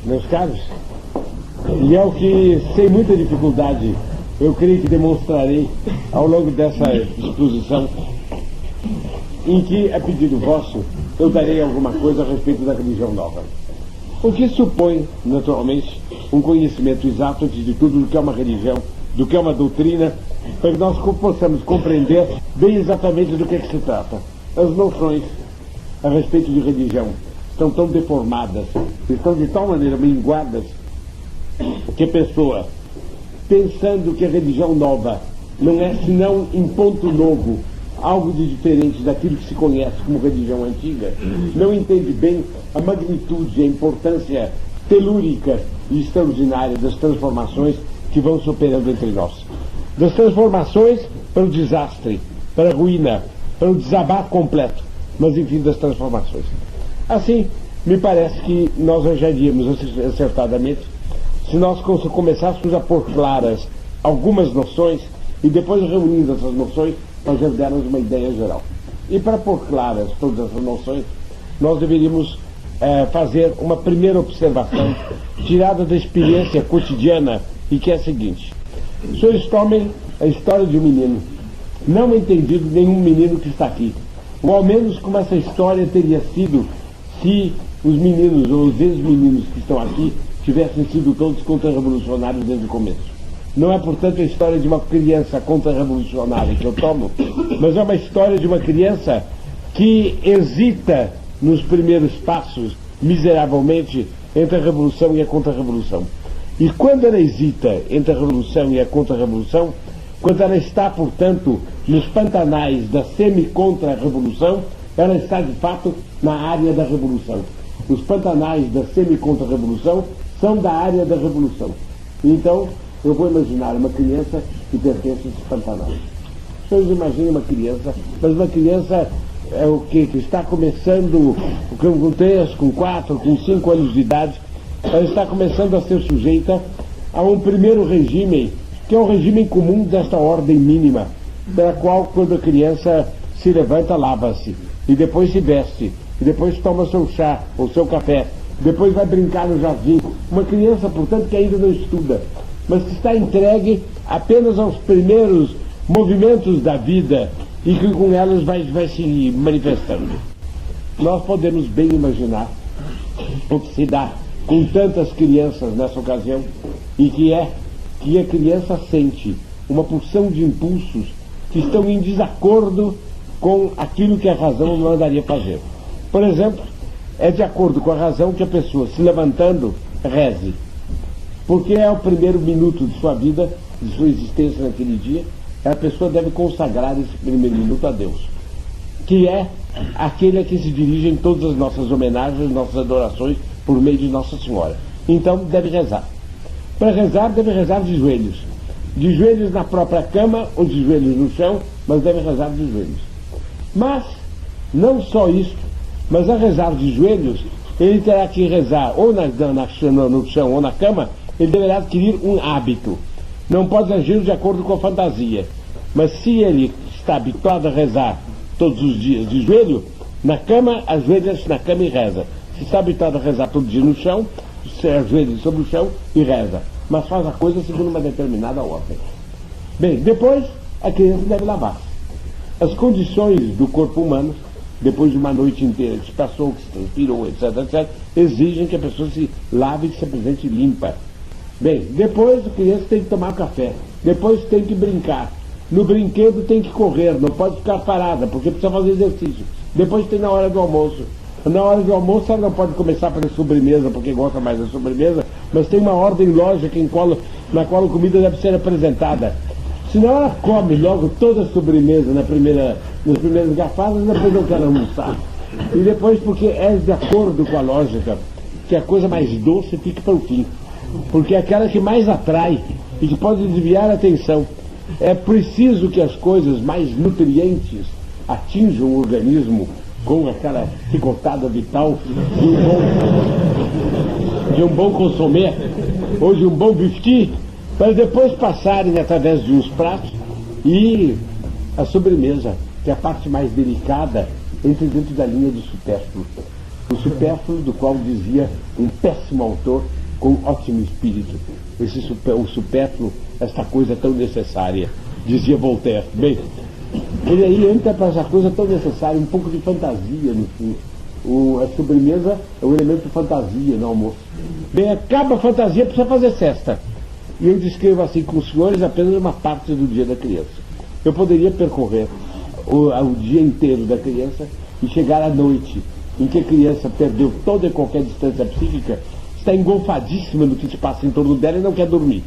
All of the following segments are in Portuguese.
meus caros, e é o que, sem muita dificuldade, eu creio que demonstrarei ao longo dessa exposição, em que, a pedido vosso, eu darei alguma coisa a respeito da religião nova. O que supõe, naturalmente, um conhecimento exato, antes de tudo, do que é uma religião, do que é uma doutrina, para que nós possamos compreender bem exatamente do que é que se trata. As noções a respeito de religião estão tão deformadas, estão de tal maneira minguadas, que a pessoa, pensando que a religião nova não é senão em ponto novo, algo de diferente daquilo que se conhece como religião antiga, não entende bem a magnitude, a importância telúrica e extraordinária das transformações que vão se operando entre nós. Das transformações para o desastre, para a ruína, para o desabar completo, mas enfim, das transformações. Assim, me parece que nós agiríamos acertadamente se nós começássemos a pôr claras algumas noções e depois, reunindo essas noções, nós já dermos uma ideia geral. E para pôr claras todas essas noções, nós deveríamos fazer uma primeira observação tirada da experiência cotidiana, e que é a seguinte: o senhor tomem a história de um menino, não entendido nenhum menino que está aqui, ou ao menos como essa história teria sido se os meninos ou os ex-meninos que estão aqui tivessem sido todos contra-revolucionários desde o começo. Não é, portanto, a história de uma criança contra-revolucionária que eu tomo, mas é uma história de uma criança que hesita nos primeiros passos, miseravelmente, entre a revolução e a contra-revolução. E quando ela hesita entre a revolução e a contra-revolução, quando ela está, portanto, nos pantanais da semi-contra-revolução, ela está, de fato, na área da revolução. Os pantanais da semi-contra-revolução são da área da revolução. Então, eu vou imaginar uma criança que pertence a esses pantanais. Vocês imaginem uma criança, mas uma criança que está começando com 3, com 4, com 5 anos de idade, ela está começando a ser sujeita a um primeiro regime, que é um regime comum desta ordem mínima, pela qual, quando a criança se levanta, lava-se, e depois se veste, e depois toma seu chá ou seu café, depois vai brincar no jardim. Uma criança, portanto, que ainda não estuda, mas que está entregue apenas aos primeiros movimentos da vida e que com elas vai se manifestando. Nós podemos bem imaginar o que se dá com tantas crianças nessa ocasião, e que a criança sente uma porção de impulsos que estão em desacordo com aquilo que a razão não mandaria fazer. Por exemplo, é de acordo com a razão que a pessoa, se levantando, reze, porque é o primeiro minuto de sua vida, de sua existência naquele dia. A pessoa deve consagrar esse primeiro minuto a Deus, que é aquele a que se dirigem todas as nossas homenagens, nossas adorações, por meio de Nossa Senhora. Então deve rezar. Para rezar, deve rezar de joelhos na própria cama ou de joelhos no chão, mas deve rezar de joelhos. Mas, não só isso, mas a rezar de joelhos, ele terá que rezar ou no chão ou na cama. Ele deverá adquirir um hábito. Não pode agir de acordo com a fantasia. Mas se ele está habituado a rezar todos os dias de joelho, na cama, ajoelha-se na cama e reza. Se está habituado a rezar todo dia no chão, se ajoelha sobre o chão e reza. Mas faz a coisa segundo uma determinada ordem. Bem, depois a criança deve lavar-se. As condições do corpo humano, depois de uma noite inteira que se passou, que se transpirou, etc., exigem que a pessoa se lave e se apresente limpa. Bem, depois a criança tem que tomar café, depois tem que brincar. No brinquedo tem que correr, não pode ficar parada, porque precisa fazer exercício. Depois tem na hora do almoço. Na hora do almoço ela não pode começar a fazer sobremesa, porque gosta mais da sobremesa, mas tem uma ordem lógica na qual a comida deve ser apresentada. Senão ela come logo toda a sobremesa nas primeiras garfadas, e depois não quer almoçar. E depois, porque é de acordo com a lógica, que a coisa mais doce fica para o fim, porque é aquela que mais atrai e que pode desviar a atenção. É preciso que as coisas mais nutrientes atinjam o organismo com aquela picotada vital de um bom consomé ou de um bom bifti, para depois passarem através de uns pratos e a sobremesa, que é a parte mais delicada, entra dentro da linha do supérfluo. O supérfluo, do qual dizia um péssimo autor com ótimo espírito. O supérfluo, esta coisa tão necessária, dizia Voltaire. Bem, ele aí entra para essa coisa tão necessária, um pouco de fantasia no fim. A sobremesa é um elemento de fantasia no almoço. Bem, acaba a fantasia, precisa fazer cesta. E eu descrevo assim com os senhores apenas uma parte do dia da criança. Eu poderia percorrer o dia inteiro da criança e chegar à noite, em que a criança perdeu toda e qualquer distância psíquica, está engolfadíssima no que se passa em torno dela e não quer dormir.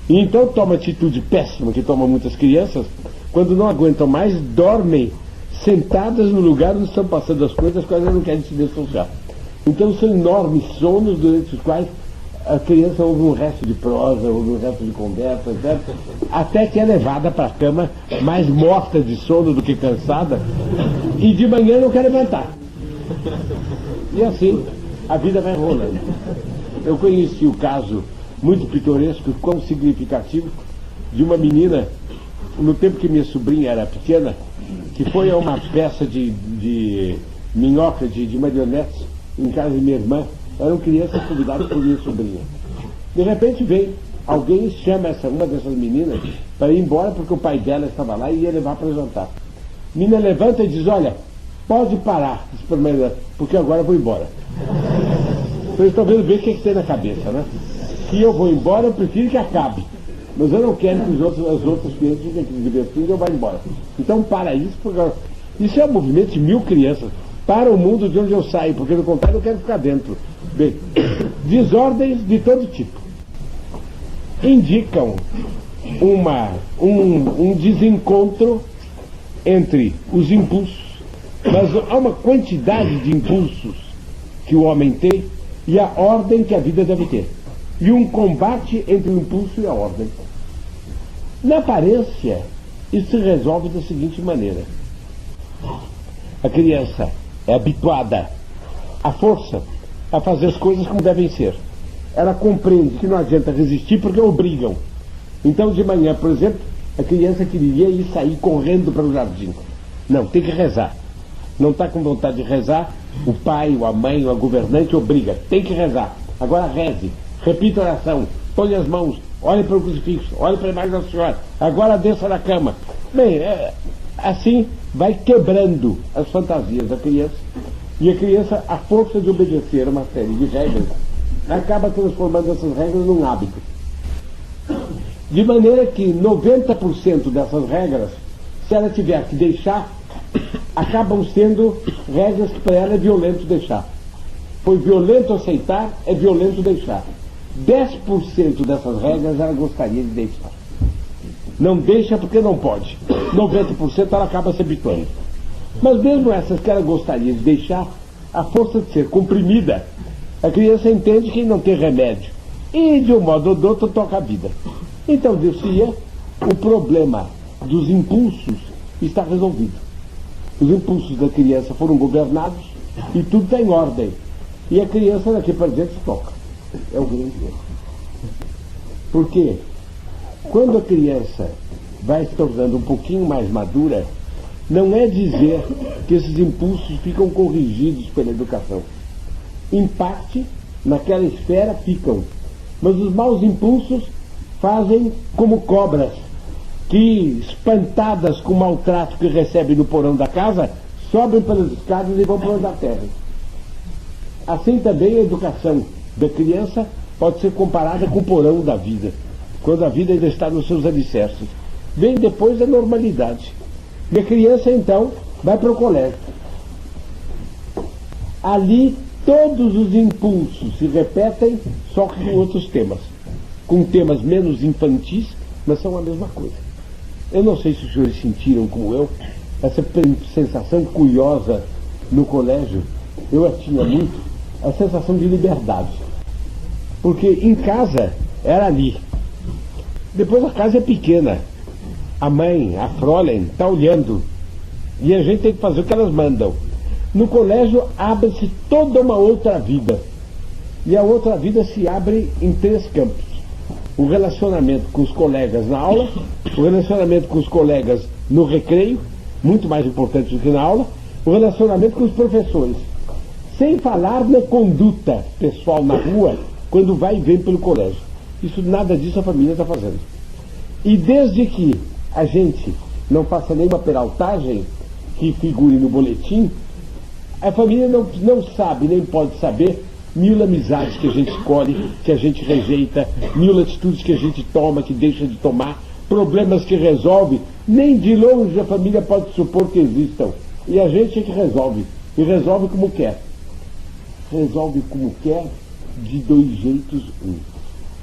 E então toma atitude péssima que tomam muitas crianças, quando não aguentam mais, dormem sentadas no lugar onde estão passando as coisas, quase não querem se dissociar. Então são enormes sonos durante os quais a criança ouve um resto de prosa, ouve um resto de conversa, etc., até que é levada para a cama mais morta de sono do que cansada, e de manhã não quer levantar. E assim a vida vai rolando. Eu conheci o caso muito pitoresco, quão significativo, de uma menina, no tempo que minha sobrinha era pequena, que foi a uma peça de minhoca, de marionetes, em casa de minha irmã. Eram crianças convidadas por minha sobrinha. De repente vem alguém e chama uma dessas meninas para ir embora, porque o pai dela estava lá e ia levar para jantar. A menina levanta e diz: olha, pode parar, diz para a menina, porque agora eu vou embora. Vocês estão vendo bem o que tem na cabeça, né? Se eu vou embora, eu prefiro que acabe. Mas eu não quero que as outras crianças fiquem aqui divertindo e eu vá embora. Então para isso, porque isso é um movimento de 1000 crianças. Para o mundo de onde eu saio, porque no contrário eu quero ficar dentro. Bem, desordens de todo tipo indicam um desencontro entre os impulsos, mas há uma quantidade de impulsos que o homem tem e a ordem que a vida deve ter, e um combate entre o impulso e a ordem. Na aparência, isso se resolve da seguinte maneira: a criança é habituada à força a fazer as coisas como devem ser. Ela compreende que não adianta resistir porque obrigam. Então de manhã, por exemplo, a criança queria ir sair correndo para o jardim. Não, tem que rezar. Não está com vontade de rezar, o pai, ou a mãe, ou a governante obriga. Tem que rezar. Agora reze, repita a oração, põe as mãos, olhe para o crucifixo, olhe para a imagem da Senhora, agora desça da cama. Bem, assim vai quebrando as fantasias da criança, e a criança, à força de obedecer uma série de regras, acaba transformando essas regras num hábito. De maneira que 90% dessas regras, se ela tiver que deixar, acabam sendo regras que para ela é violento deixar. Foi violento aceitar, é violento deixar. 10% dessas regras ela gostaria de deixar. Não deixa porque não pode. 90% ela acaba se habituando. Mas mesmo essas que ela gostaria de deixar, a força de ser comprimida, a criança entende que não tem remédio. E de um modo ou do outro toca a vida. Então, dizia, o problema dos impulsos está resolvido. Os impulsos da criança foram governados e tudo está em ordem. E a criança daqui para diante toca. É o grande erro. Porque quando a criança vai se tornando um pouquinho mais madura, não é dizer que esses impulsos ficam corrigidos pela educação. Em parte, naquela esfera ficam. Mas os maus impulsos fazem como cobras, que, espantadas com o maltrato que recebem no porão da casa, sobem pelas escadas e vão para onde da terra. Assim também a educação da criança pode ser comparada com o porão da vida, quando a vida ainda está nos seus alicerces. Vem depois a normalidade. E a criança, então, vai para o colégio. Ali, todos os impulsos se repetem, só que com outros temas. Com temas menos infantis, mas são a mesma coisa. Eu não sei se os senhores sentiram, como eu, essa sensação curiosa no colégio. Eu a tinha muito, a sensação de liberdade. Porque em casa era ali. Depois a casa é pequena. A mãe, a Fräulein, está olhando. E a gente tem que fazer o que elas mandam. No colégio abre-se toda uma outra vida. E a outra vida se abre em 3 campos. O relacionamento com os colegas na aula, o relacionamento com os colegas no recreio, muito mais importante do que na aula, o relacionamento com os professores. Sem falar na conduta pessoal na rua, quando vai e vem pelo colégio. Isso, nada disso a família está fazendo. E desde que a gente não faça nenhuma peraltagem que figure no boletim, a família não sabe, nem pode saber 1000 amizades que a gente escolhe, que a gente rejeita, 1000 atitudes que a gente toma, que deixa de tomar, problemas que resolve, nem de longe a família pode supor que existam. E a gente é que resolve, e resolve como quer. Resolve como quer, de 2 jeitos.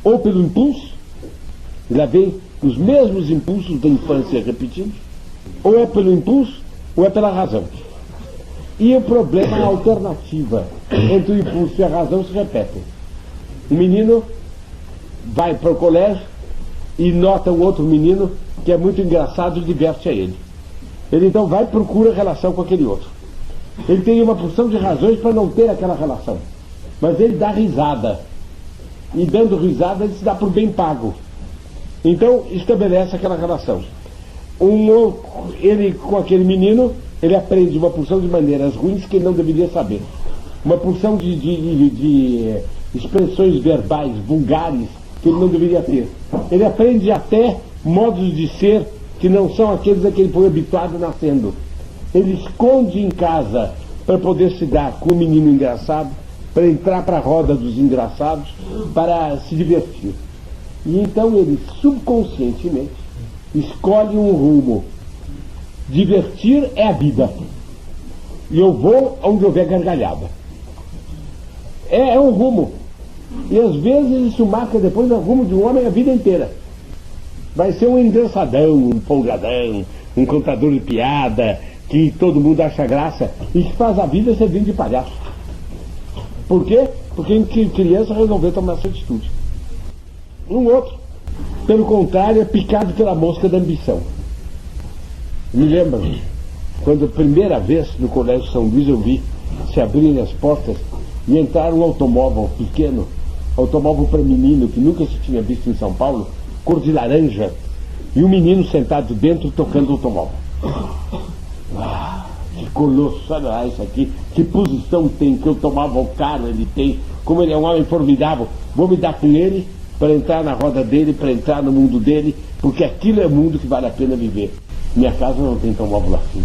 Ou pelo impulso, já vem os mesmos impulsos da infância repetindo, ou é pelo impulso, ou é pela razão. E o problema, a alternativa entre o impulso e a razão se repetem. O menino vai para o colégio e nota um outro menino que é muito engraçado e diverte a ele. Ele então vai e procura relação com aquele outro. Ele tem uma porção de razões para não ter aquela relação, mas ele dá risada. E dando risada ele se dá por bem pago. Então estabelece aquela relação. Ele com aquele menino, ele aprende uma porção de maneiras ruins que ele não deveria saber. Uma porção de expressões verbais vulgares que ele não deveria ter. Ele aprende até modos de ser que não são aqueles a que ele foi habituado nascendo. Ele esconde em casa para poder se dar com o menino engraçado, para entrar para a roda dos engraçados, para se divertir. E então ele subconscientemente escolhe um rumo. Divertir é a vida. E eu vou onde houver gargalhada. É um rumo. E às vezes isso marca depois o rumo de um homem a vida inteira. Vai ser um engraçadão, um folgadão, um contador de piada, que todo mundo acha graça, e que faz a vida servindo de palhaço. Por quê? Porque criança resolveu tomar essa atitude. Um outro, pelo contrário, é picado pela mosca da ambição. Me lembro, quando a primeira vez no Colégio São Luís eu vi se abrirem as portas e entrar um automóvel pequeno, automóvel para menino, que nunca se tinha visto em São Paulo, cor de laranja, e um menino sentado dentro tocando o automóvel. Que colosso, olha lá isso aqui, que posição tem, que automóvel caro ele tem, como ele é um homem formidável, vou me dar com ele para entrar na roda dele, para entrar no mundo dele, porque aquilo é o mundo que vale a pena viver. Minha casa não tem automóvel assim.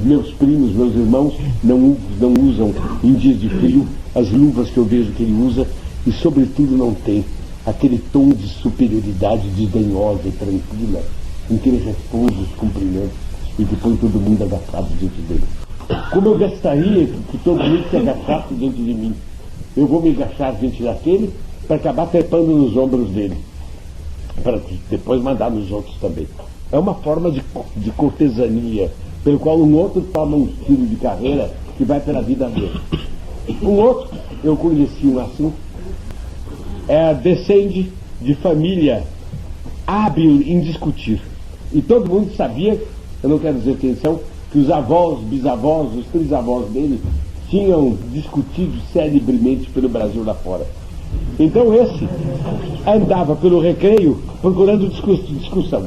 Meus primos, meus irmãos não usam em dias de frio as luvas que eu vejo que ele usa, e sobretudo não tem aquele tom de superioridade desdenhosa e tranquila em que ele responde os cumprimentos e que põe todo mundo agachado diante dele. Como eu gostaria que todo mundo se agachasse diante de mim. Eu vou me agachar diante daquele para acabar trepando nos ombros dele, para depois mandar nos outros também. É uma forma de cortesania, pelo qual um outro toma um estilo de carreira que vai pela vida dele. Um outro, eu conheci um assim, descende de família hábil em discutir. E todo mundo sabia, eu não quero dizer quem são, que os avós, bisavós, os trisavós dele tinham discutido celebremente pelo Brasil lá fora. Então esse andava pelo recreio procurando discussão.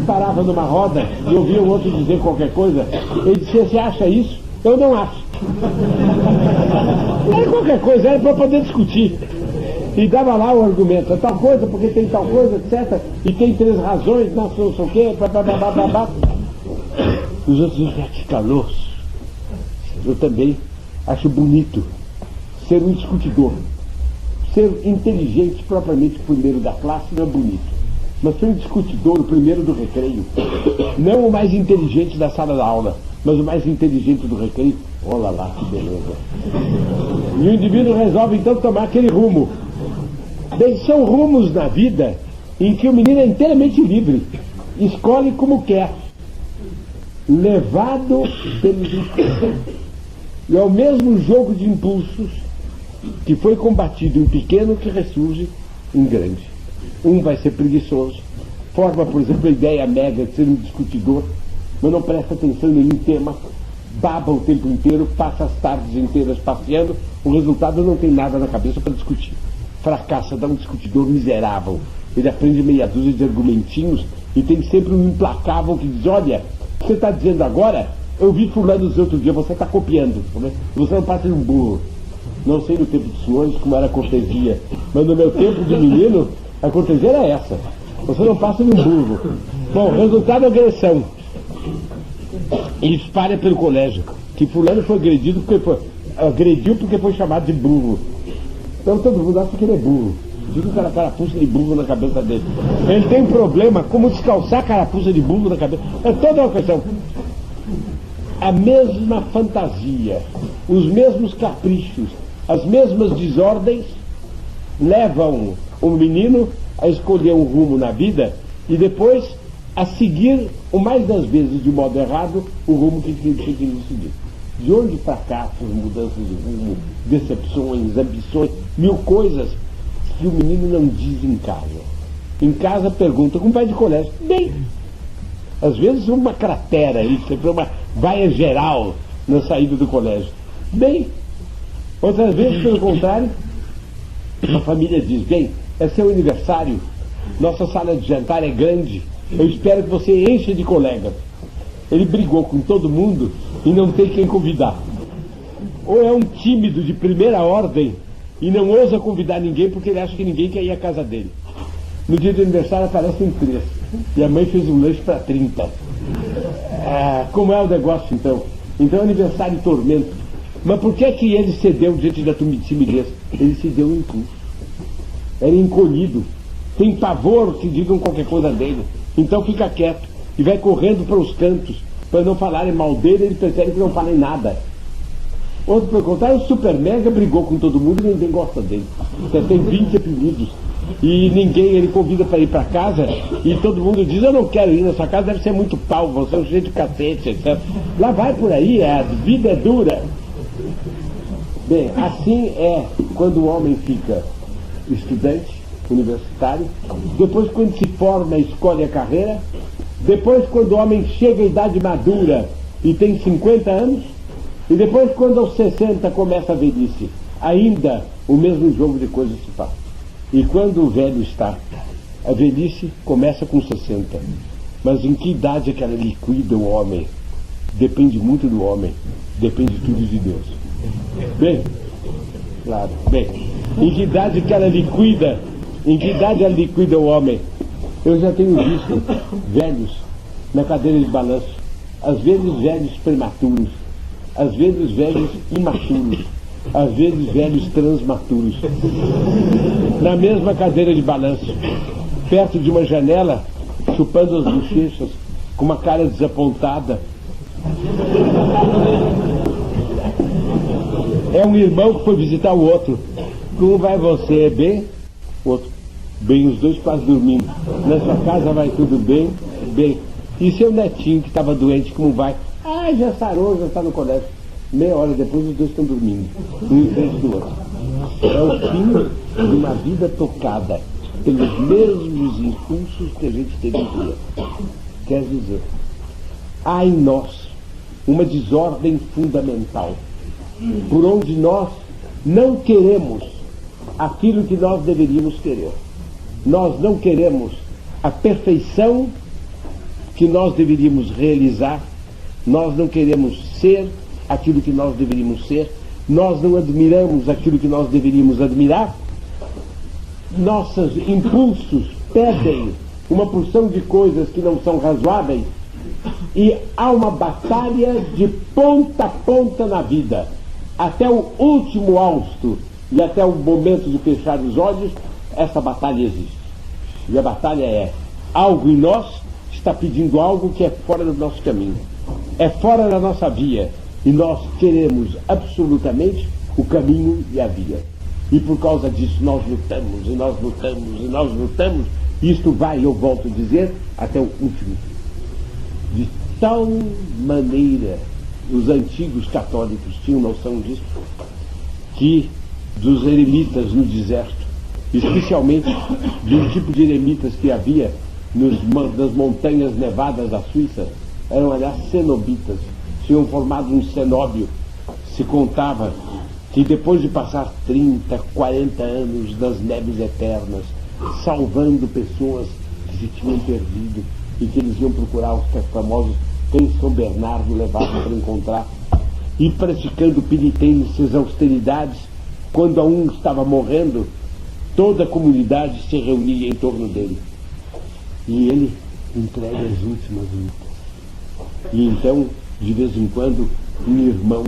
Parava numa roda e ouvia o outro dizer qualquer coisa. Ele dizia: você acha isso? Eu não acho. Não era qualquer coisa, era para poder discutir. E dava lá o argumento: tal coisa, porque tem tal coisa, etc. E tem 3 razões, não sei o quê, babá. Os outros dizem: que calor. Eu também acho bonito ser um discutidor. Ser inteligente, propriamente primeiro da classe, não é bonito. Mas ser um discutidor, o primeiro do recreio, não o mais inteligente da sala da aula, mas o mais inteligente do recreio, olha lá que beleza. E o indivíduo resolve então tomar aquele rumo. Bem, são rumos na vida em que o menino é inteiramente livre, escolhe como quer, levado pelos impulsos. E é o mesmo jogo de impulsos que foi combatido em pequeno que ressurge em grande. Um vai ser preguiçoso, forma, por exemplo, a ideia mega de ser um discutidor, mas não presta atenção em nenhum tema, baba o tempo inteiro, passa as tardes inteiras passeando, o resultado não tem nada na cabeça para discutir. Fracassa, dá um discutidor miserável. Ele aprende meia dúzia de argumentinhos e tem sempre um implacável que diz: olha, você está dizendo agora Eu vi fulano dizer outro dia, você está copiando, você não passa de um burro. Não sei no tempo dos senhores como era a cortesia, mas no meu tempo de menino, a cortesia era essa. Você não passa de um burro. Bom, resultado da agressão. E espalha pelo colégio que fulano foi agredido agrediu porque foi chamado de burro. Então todo mundo acha que ele é burro. Diga o carapuça de burro na cabeça dele. Ele tem problema como descalçar carapuça de burro na cabeça. É toda uma questão. A mesma fantasia, os mesmos caprichos, as mesmas desordens levam o menino a escolher um rumo na vida e depois a seguir, o mais das vezes de modo errado, o rumo que ele queria seguir. De onde fracassos, mudanças de rumo, decepções, ambições, mil coisas que o menino não diz em casa. Em casa pergunta, como vai de colégio? Bem. Às vezes uma cratera, uma vaia geral na saída do colégio. Bem. Outras vezes, pelo contrário, a família diz, bem, é seu aniversário, nossa sala de jantar é grande, eu espero que você encha de colegas. Ele brigou com todo mundo e não tem quem convidar. Ou é um tímido de primeira ordem e não ousa convidar ninguém porque ele acha que ninguém quer ir à casa dele. No dia do aniversário aparecem 3 e a mãe fez um lanche para 30. Como é o negócio então? Então é aniversário e tormento. Mas por que ele cedeu diante da timidez? Ele se deu um impulso. Era encolhido. Tem pavor que digam qualquer coisa dele. Então fica quieto e vai correndo para os cantos. Para não falarem mal dele, ele prefere que não falem nada. Outro, pelo contrário, o super mega brigou com todo mundo e ninguém gosta dele. Você tem 20 apelidos e ninguém ele convida para ir para casa e todo mundo diz, eu não quero ir na sua casa, deve ser muito pau, você é um jeito de cacete, etc. Lá vai por aí, a vida é dura. Bem, assim é quando o homem fica estudante, universitário, depois quando se forma, escolhe a carreira, depois quando o homem chega à idade madura e tem 50 anos, e depois quando aos 60 começa a velhice. Ainda o mesmo jogo de coisas se faz. E quando o velho está, a velhice começa com 60. Mas em que idade é que ela liquida o homem? Depende muito do homem, depende tudo de Deus. Bem, claro, bem, em que idade que ela liquida? Em que idade ela liquida o homem? Eu já tenho visto velhos na cadeira de balanço, às vezes velhos prematuros, às vezes velhos imaturos, às vezes velhos transmaturos, na mesma cadeira de balanço, perto de uma janela, chupando as bochechas, com uma cara desapontada. É um irmão que foi visitar o outro. Como vai você? Bem? O outro, bem, os dois quase dormindo. Na sua casa vai tudo bem? Bem. E seu netinho que estava doente, como vai? Já sarou, já está no colégio. Meia hora depois os dois estão dormindo, um em frente do outro. É o fim de uma vida tocada pelos mesmos impulsos que a gente teve em criança. Quer dizer, há em nós uma desordem fundamental, por onde nós não queremos aquilo que nós deveríamos querer. Nós não queremos a perfeição que nós deveríamos realizar, nós não queremos ser aquilo que nós deveríamos ser, nós não admiramos aquilo que nós deveríamos admirar, nossos impulsos pedem uma porção de coisas que não são razoáveis e há uma batalha de ponta a ponta na vida, até o último hausto e até o momento de fechar os olhos, essa batalha existe. E a batalha é, algo em nós está pedindo algo que é fora do nosso caminho, é fora da nossa via, e nós queremos absolutamente o caminho e a via. E por causa disso nós lutamos, e nós lutamos, e nós lutamos, e isto vai, eu volto a dizer, até o último. De tal maneira, os antigos católicos tinham noção disso, que dos eremitas no deserto, especialmente de um tipo de eremitas que havia nas montanhas nevadas da Suíça, eram aliás cenobitas, tinham formado um cenóbio. Se contava que depois de passar 30, 40 anos nas neves eternas, salvando pessoas que se tinham perdido e que eles iam procurar os famosos cães São Bernardo levavam para encontrar, e praticando penitências, austeridades, quando a um estava morrendo, toda a comunidade se reunia em torno dele. E ele entrega as últimas lutas. E então, de vez em quando, um irmão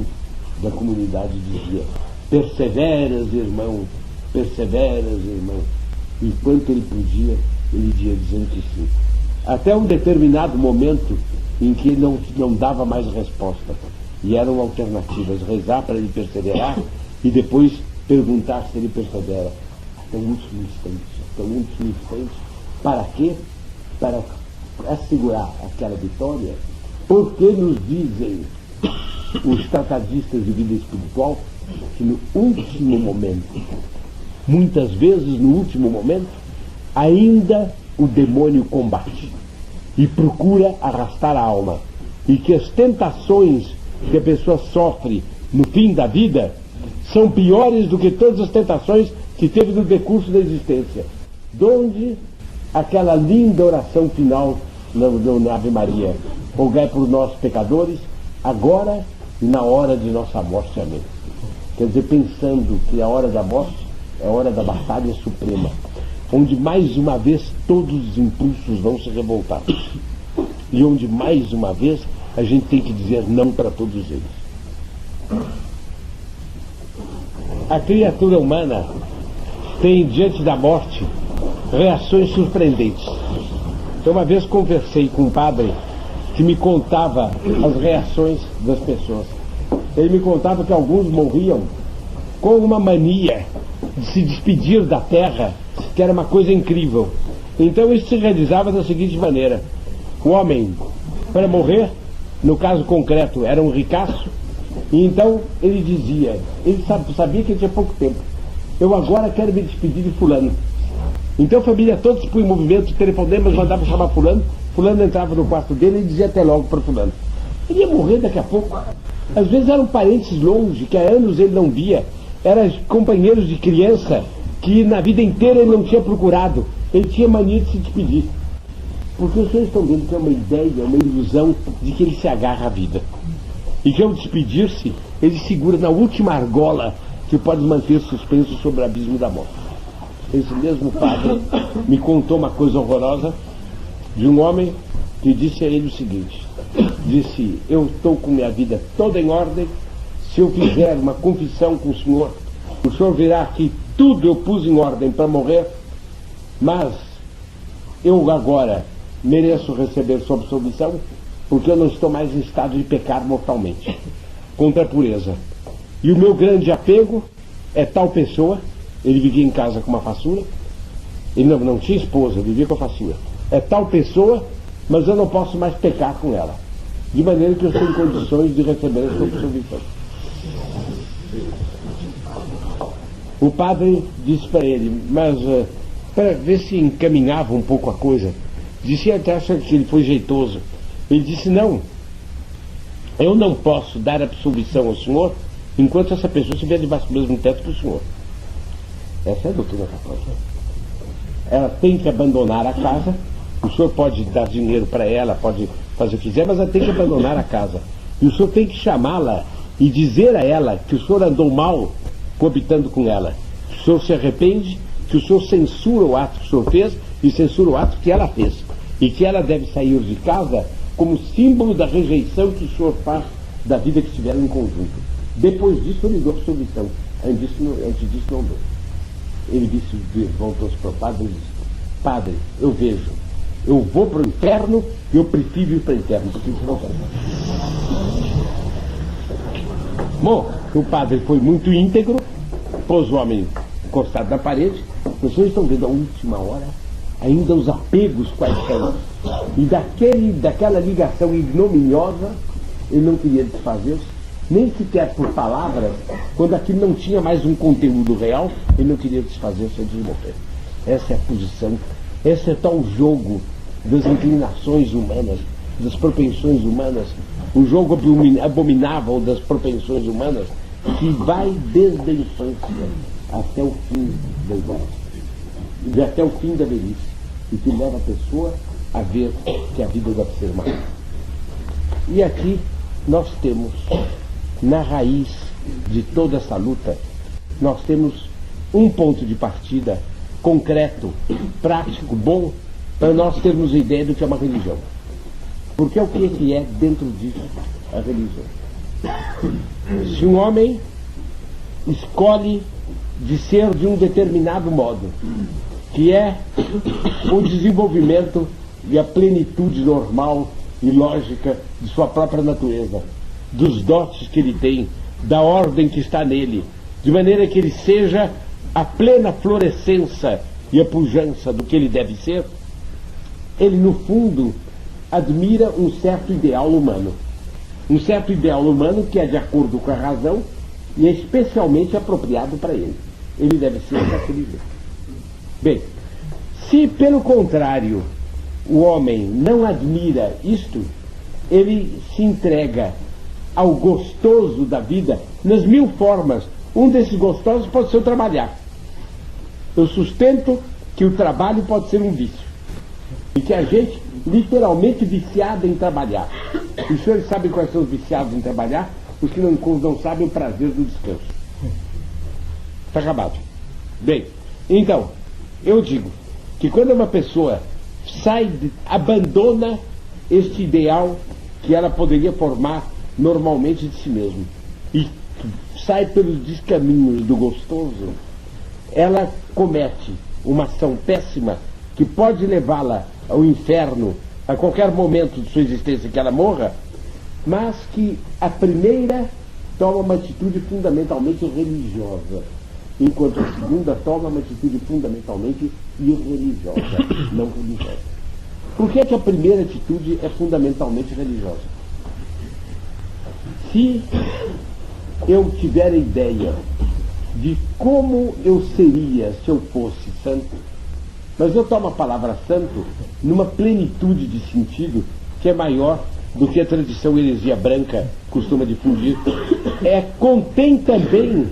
da comunidade dizia: perseveras, irmão, perseveras, irmão. Enquanto ele podia, ele ia dizendo que sim. Até um determinado momento em que ele não dava mais resposta. E eram alternativas: rezar para ele perseverar e depois perguntar se ele persevera. Até o último instante. Até o último instante. Para quê? Para assegurar aquela vitória. Porque nos dizem os tratadistas de vida espiritual que no último momento, muitas vezes no último momento, ainda o demônio combate e procura arrastar a alma, e que as tentações que a pessoa sofre no fim da vida são piores do que todas as tentações que teve no decurso da existência. Donde aquela linda oração final na Ave Maria: rogai por nós pecadores, agora e na hora de nossa morte. Amém. Quer dizer, pensando que a hora da morte é a hora da batalha suprema, onde mais uma vez todos os impulsos vão se revoltar, e onde mais uma vez a gente tem que dizer não para todos eles. A criatura humana tem, diante da morte, reações surpreendentes. Eu uma vez conversei com um padre que me contava as reações das pessoas. Ele me contava que alguns morriam com uma mania de se despedir da terra, que era uma coisa incrível. Então isso se realizava da seguinte maneira: o homem, para morrer, no caso concreto, era um ricaço, e então ele dizia, ele sabia que ele tinha pouco tempo: eu agora quero me despedir de fulano. Então a família toda se põe em movimento, telefonemas, mandava chamar fulano, fulano entrava no quarto dele e dizia até logo para fulano. Ele ia morrer daqui a pouco. Às vezes eram parentes longe, que há anos ele não via, eram companheiros de criança que na vida inteira ele não tinha procurado. Ele tinha mania de se despedir. Porque os senhores estão vendo que é uma ideia, uma ilusão de que ele se agarra à vida. E que ao despedir-se, ele segura na última argola que pode manter suspenso sobre o abismo da morte. Esse mesmo padre me contou uma coisa horrorosa de um homem que disse a ele o seguinte: disse: eu estou com minha vida toda em ordem, se eu fizer uma confissão com o senhor verá que tudo eu pus em ordem para morrer, mas eu agora mereço receber sua absolvição, porque eu não estou mais em estado de pecar mortalmente contra a pureza. E o meu grande apego é tal pessoa. Ele vivia em casa com uma façura, ele não tinha esposa, vivia com a façura. É tal pessoa, mas eu não posso mais pecar com ela, de maneira que eu estou em condições de receber a sua absolvição. O padre disse para ele, mas para ver se encaminhava um pouco a coisa, disse: até acha que ele foi jeitoso. Ele disse: não, eu não posso dar absolvição ao senhor enquanto essa pessoa estiver debaixo do mesmo teto que o senhor. Essa é a doutrina católica. Ela tem que abandonar a casa. O senhor pode dar dinheiro para ela, pode fazer o que quiser, mas ela tem que abandonar a casa. E o senhor tem que chamá-la e dizer a ela que o senhor andou mal coabitando com ela, que o senhor se arrepende, que o senhor censura o ato que o senhor fez e censura o ato que ela fez, e que ela deve sair de casa como símbolo da rejeição que o senhor faz da vida que tiveram em conjunto. Depois disso eu lhe dou absolvição. Antes disso não dou. Ele disse, voltou-se para o padre e disse: padre, eu vejo, eu vou para o inferno e eu prefiro ir para o inferno, porque isso não quero. Bom, o padre foi muito íntegro, pôs o homem encostado na parede. Vocês estão vendo a última hora, ainda os apegos quais são. E daquela ligação ignominiosa, ele não queria desfazer-se, nem sequer por palavras, quando aquilo não tinha mais um conteúdo real, ele não queria desfazer-se antes de morrer. Essa é a posição, esse é tal jogo das inclinações humanas, das propensões humanas, o jogo abominável das propensões humanas, que vai desde a infância até o fim da idade, até o fim da velhice, e que leva a pessoa a ver que a vida deve ser uma. E aqui nós temos, na raiz de toda essa luta, nós temos um ponto de partida concreto, prático, bom, para nós termos ideia do que é uma religião. Porque é o que é dentro disso a religião. Se um homem escolhe de ser de um determinado modo, que é o desenvolvimento e a plenitude normal e lógica de sua própria natureza, dos dotes que ele tem, da ordem que está nele, de maneira que ele seja a plena florescência e a pujança do que ele deve ser, ele no fundo admira um certo ideal humano. Um certo ideal humano que é de acordo com a razão e é especialmente apropriado para ele. Ele deve ser daquele jeito. Bem, se pelo contrário o homem não admira isto, ele se entrega ao gostoso da vida nas mil formas. Um desses gostosos pode ser o trabalhar. Eu sustento que o trabalho pode ser um vício. E que a gente, literalmente viciada em trabalhar. Os senhores sabem quais são os viciados em trabalhar? Os que não sabem o prazer do descanso. Está acabado. Bem, então, eu digo que quando uma pessoa abandona este ideal que ela poderia formar normalmente de si mesma e sai pelos descaminhos do gostoso, ela comete uma ação péssima que pode levá-la ao inferno a qualquer momento de sua existência que ela morra, mas que a primeira toma uma atitude fundamentalmente religiosa, enquanto a segunda toma uma atitude fundamentalmente irreligiosa, não religiosa. Por que a primeira atitude é fundamentalmente religiosa? Se eu tiver a ideia de como eu seria se eu fosse santo, mas eu tomo a palavra santo numa plenitude de sentido que é maior do que a tradição heresia branca costuma difundir, contém também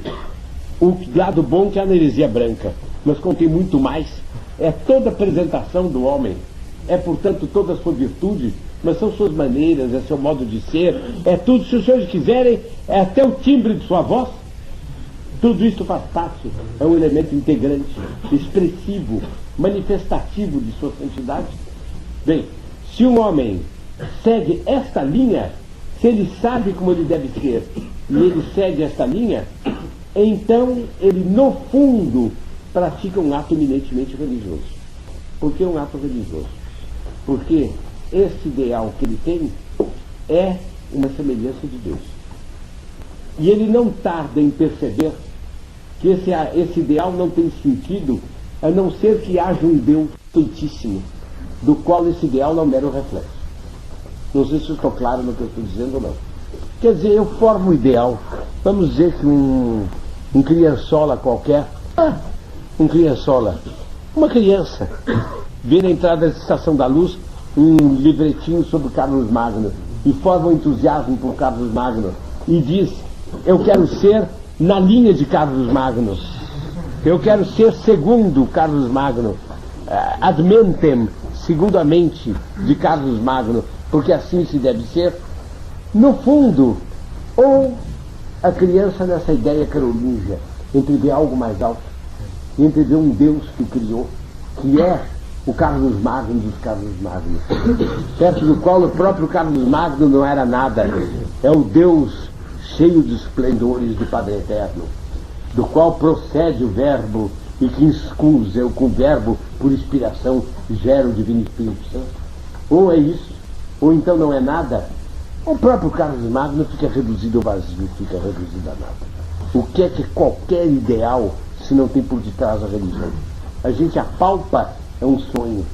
o lado bom que há na heresia branca, mas contém muito mais. É toda a apresentação do homem, é portanto toda a sua virtude, mas são suas maneiras, é seu modo de ser, é tudo, se os senhores quiserem, é até o timbre de sua voz. Tudo isso faz parte, é um elemento integrante, expressivo, manifestativo de sua santidade. Bem, se um homem segue esta linha, se ele sabe como ele deve ser e ele segue esta linha, então ele no fundo pratica um ato eminentemente religioso. Por que um ato religioso? Porque esse ideal que ele tem é uma semelhança de Deus. E ele não tarda em perceber que esse ideal não tem sentido a não ser que haja um Deus santíssimo, do qual esse ideal não era o reflexo. Não sei se eu estou claro no que eu estou dizendo ou não. Quer dizer, eu formo um ideal. Vamos dizer que um criançola qualquer, uma criança, vê na entrada da Estação da Luz um livretinho sobre Carlos Magno e forma um entusiasmo por Carlos Magno e diz: eu quero ser na linha de Carlos Magno, eu quero ser segundo Carlos Magno, ad mentem, segundo a mente de Carlos Magno, porque assim se deve ser. No fundo, ou a criança nessa ideia carolíngia entre ver algo mais alto, entre ver um Deus que criou, que é o Carlos Magno dos Carlos Magno, perto do qual o próprio Carlos Magno não era nada, é o Deus cheio de esplendores do Padre Eterno, do qual procede o verbo e que escusa com o verbo por inspiração gera o Divino Espírito Santo. Ou é isso, ou então não é nada. O próprio Carlos Magno fica reduzido ao vazio, fica reduzido a nada. O que é que qualquer ideal se não tem por detrás a religião? A gente apalpa, é um sonho.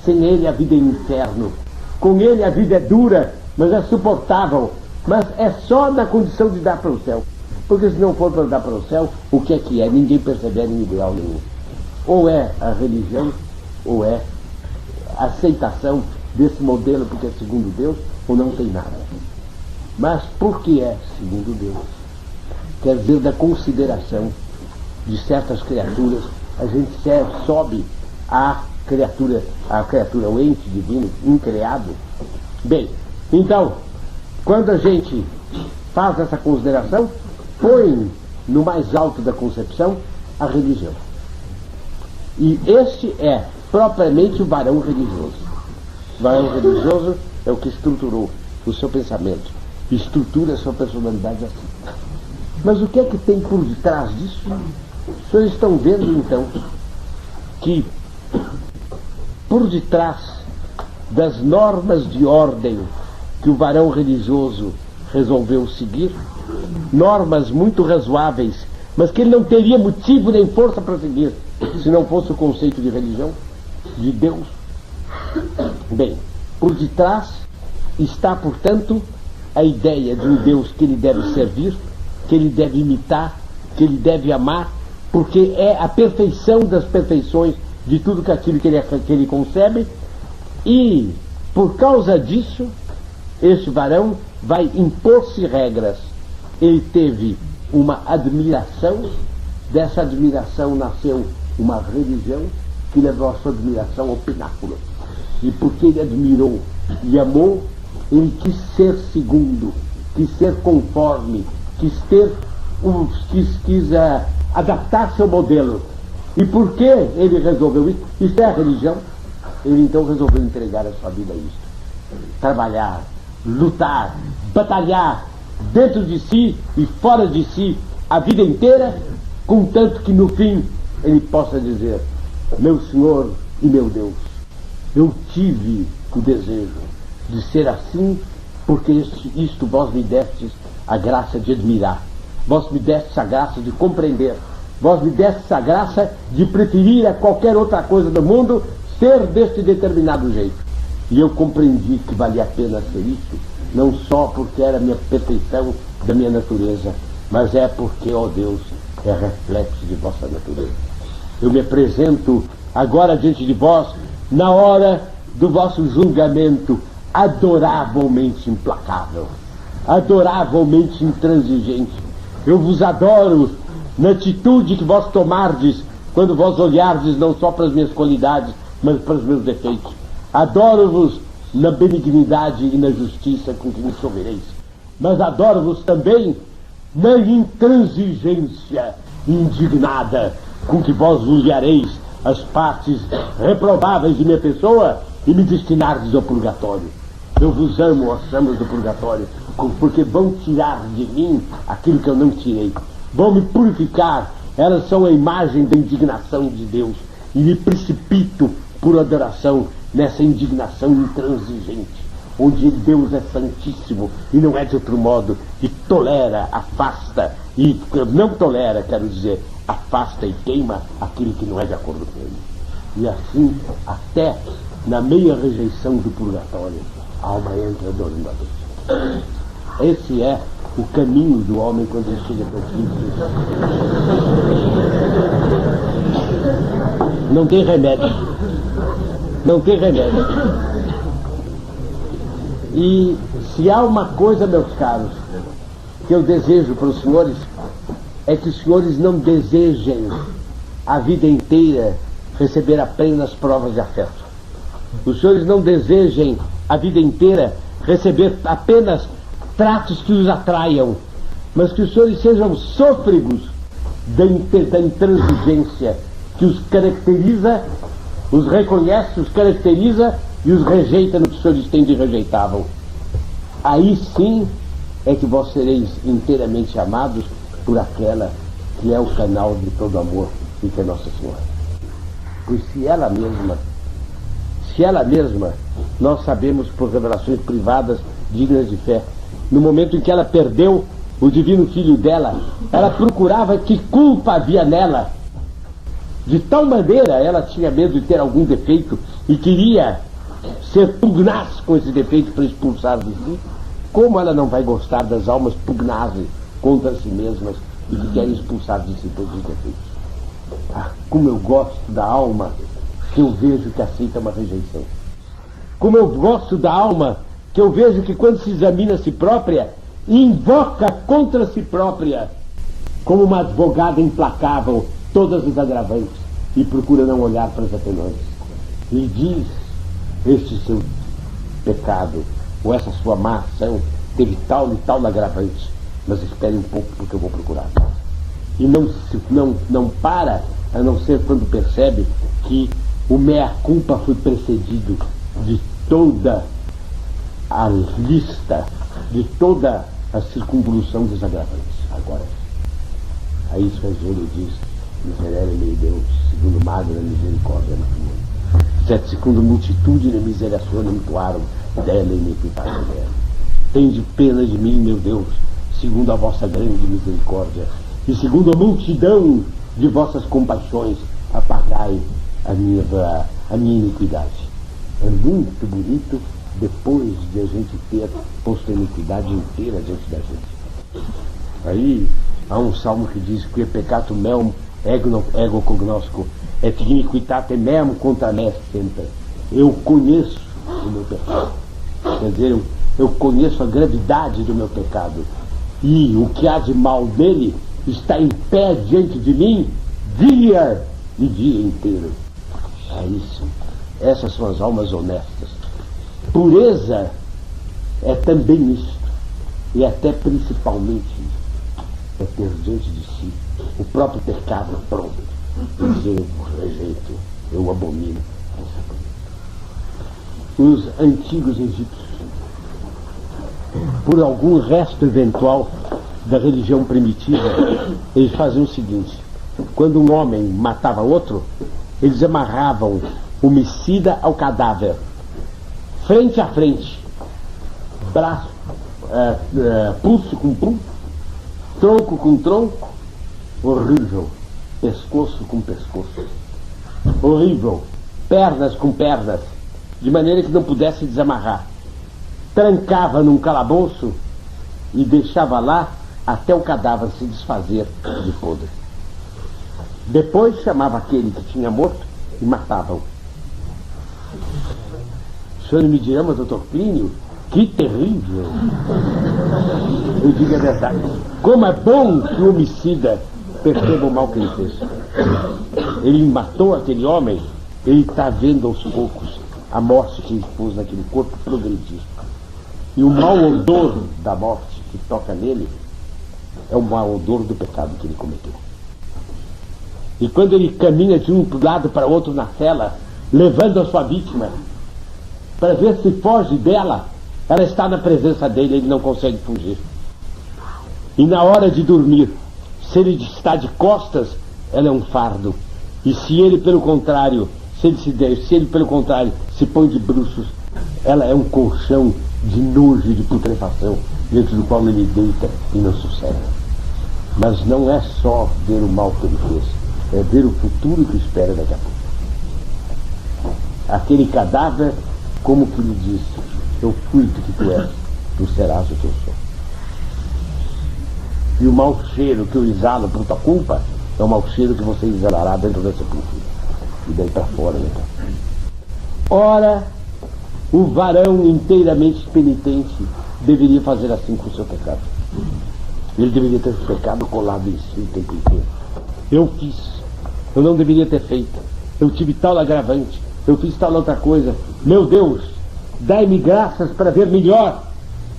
Sem ele a vida é inferno. Com ele a vida é dura, mas é suportável. Mas é só na condição de dar para o céu. Porque se não for para dar para o céu, o que é? Ninguém percebe em ideal nenhum. Ou é a religião, ou é a aceitação desse modelo porque é segundo Deus, ou não tem nada. Mas por que é segundo Deus? Quer dizer, da consideração de certas criaturas, a gente sobe a criatura, o ente divino, increado. Bem, então, quando a gente faz essa consideração, põe no mais alto da concepção a religião. E este é propriamente o varão religioso. O varão religioso é o que estruturou o seu pensamento, estrutura a sua personalidade assim. Mas o que é que tem por detrás disso? Os senhores estão vendo então que por detrás das normas de ordem que o varão religioso resolveu seguir, normas muito razoáveis, mas que ele não teria motivo nem força para seguir se não fosse o conceito de religião, de Deus. Bem, por detrás está, portanto, a ideia de um Deus que ele deve servir, que ele deve imitar, que ele deve amar, porque é a perfeição das perfeições de tudo aquilo que ele concebe, e por causa disso este varão vai impor-se regras. Ele teve uma admiração, dessa admiração nasceu uma religião que levou a sua admiração ao pináculo. E porque ele admirou e amou, ele quis ser segundo, quis ser conforme, quis adaptar seu modelo. E por que ele resolveu isso? Isso é a religião. Ele então resolveu entregar a sua vida a isso. Trabalhar, lutar, batalhar dentro de si e fora de si a vida inteira, contanto que no fim ele possa dizer: meu Senhor e meu Deus, eu tive o desejo de ser assim, porque isto vós me destes a graça de admirar, vós me destes a graça de compreender, vós me destes a graça de preferir a qualquer outra coisa do mundo ser deste determinado jeito. E eu compreendi que valia a pena ser isso, não só porque era a minha perfeição da minha natureza, mas é porque, ó Deus, é reflexo de vossa natureza. Eu me apresento agora diante de vós, na hora do vosso julgamento adoravelmente implacável, adoravelmente intransigente. Eu vos adoro na atitude que vós tomardes quando vós olhardes não só para as minhas qualidades, mas para os meus defeitos. Adoro-vos na benignidade e na justiça com que me sorrireis, mas adoro-vos também na intransigência indignada com que vós julgareis as partes reprováveis de minha pessoa e me destinardes ao purgatório. Eu vos amo, ó chamas do purgatório, porque vão tirar de mim aquilo que eu não tirei, vão me purificar. Elas são a imagem da indignação de Deus, e me precipito por adoração nessa indignação intransigente, onde Deus é santíssimo e não é de outro modo, e tolera, afasta, e não tolera, quero dizer, afasta e queima aquilo que não é de acordo com ele. E assim, até na meia rejeição do purgatório, a alma entra adorando a Deus. Esse é o caminho do homem quando ele chega para Cristo. Não tem remédio. Não tem remédio. E se há uma coisa, meus caros, que eu desejo para os senhores, é que os senhores não desejem a vida inteira receber apenas provas de afeto. Os senhores não desejem a vida inteira receber apenas tratos que os atraiam, mas que os senhores sejam sôfregos da intransigência que os caracteriza, os reconhece, os caracteriza e os rejeita no que os senhores têm de rejeitável. Aí sim é que vós sereis inteiramente amados por aquela que é o canal de todo amor e que é Nossa Senhora. Pois se ela mesma, nós sabemos por revelações privadas dignas de fé, no momento em que ela perdeu o divino filho dela, ela procurava que culpa havia nela. De tal maneira ela tinha medo de ter algum defeito e queria ser pugnaz com esse defeito para expulsar de si. Como ela não vai gostar das almas pugnazes contra si mesmas e que querem expulsar de si todos os defeitos? Ah, como eu gosto da alma que eu vejo que aceita uma rejeição. Como eu gosto da alma que eu vejo que quando se examina a si própria, invoca contra si própria, como uma advogada implacável, todas as agravantes e procura não olhar para as atenuantes. E diz: este seu pecado, ou essa sua má ação, teve tal e tal agravante, mas espere um pouco porque eu vou procurar. E não para, a não ser quando percebe que o mea-culpa foi precedido de toda a lista, de toda a circunvolução dos agravantes. Agora, aí Sfagelo diz: miserere mei Deus, segundo magra misericórdia no mundo. Sed secundo multitudine miserationem tuarum, dele iniquitatem mea. Tende pena de mim, meu Deus, segundo a vossa grande misericórdia, e segundo a multidão de vossas compaixões, apagai a minha iniquidade. É muito bonito depois de a gente ter posto a iniquidade inteira diante da gente. Aí há um salmo que diz que peccatum meum ego cognosco et iniquitate meum contra me sempre. Eu conheço o meu pecado. Quer dizer, eu conheço a gravidade do meu pecado. E o que há de mal nele está em pé diante de mim dia e dia inteiro. É isso. Essas são as almas honestas. Pureza é também isto. E até principalmente isto. É ter diante de si o próprio pecado pronto. E dizer: eu rejeito, eu abomino. Os antigos egípcios, por algum resto eventual da religião primitiva, eles faziam o seguinte: quando um homem matava outro, eles amarravam o homicida ao cadáver, frente a frente, braço, pulso com pulso, tronco com tronco, horrível, pescoço com pescoço, horrível, pernas com pernas, de maneira que não pudesse desamarrar. Trancava num calabouço e deixava lá até o cadáver se desfazer de podre. Depois chamava aquele que tinha morto e matava-o. O senhor me dirá: mas doutor Plínio, que terrível! Eu digo a verdade. Como é bom que o homicida perceba o mal que ele fez. Ele matou aquele homem, ele está vendo aos poucos a morte que ele pôs naquele corpo progredir. E o mau odor da morte que toca nele é o mau odor do pecado que ele cometeu. E quando ele caminha de um lado para outro na cela, levando a sua vítima, para ver se foge dela, ela está na presença dele, ele não consegue fugir. E na hora de dormir, se ele está de costas, ela é um fardo. E se ele, pelo contrário, se põe de bruços, ela é um colchão de nojo e de putrefação, dentro do qual ele deita e não sossega. Mas não é só ver o mal que ele fez, é ver o futuro que espera daqui a pouco. Aquele cadáver, como que lhe diz: eu fui do que tu és, tu serás o que eu sou. E o mau cheiro que eu exalo por tua culpa é o mau cheiro que você exalará dentro da sepultura. E daí para fora, então. Ora, o varão inteiramente penitente deveria fazer assim com o seu pecado. Ele deveria ter o pecado colado em si o tempo inteiro. Eu fiz, eu não deveria ter feito, eu tive tal agravante, eu fiz tal outra coisa. Meu Deus, dai-me graças para ver melhor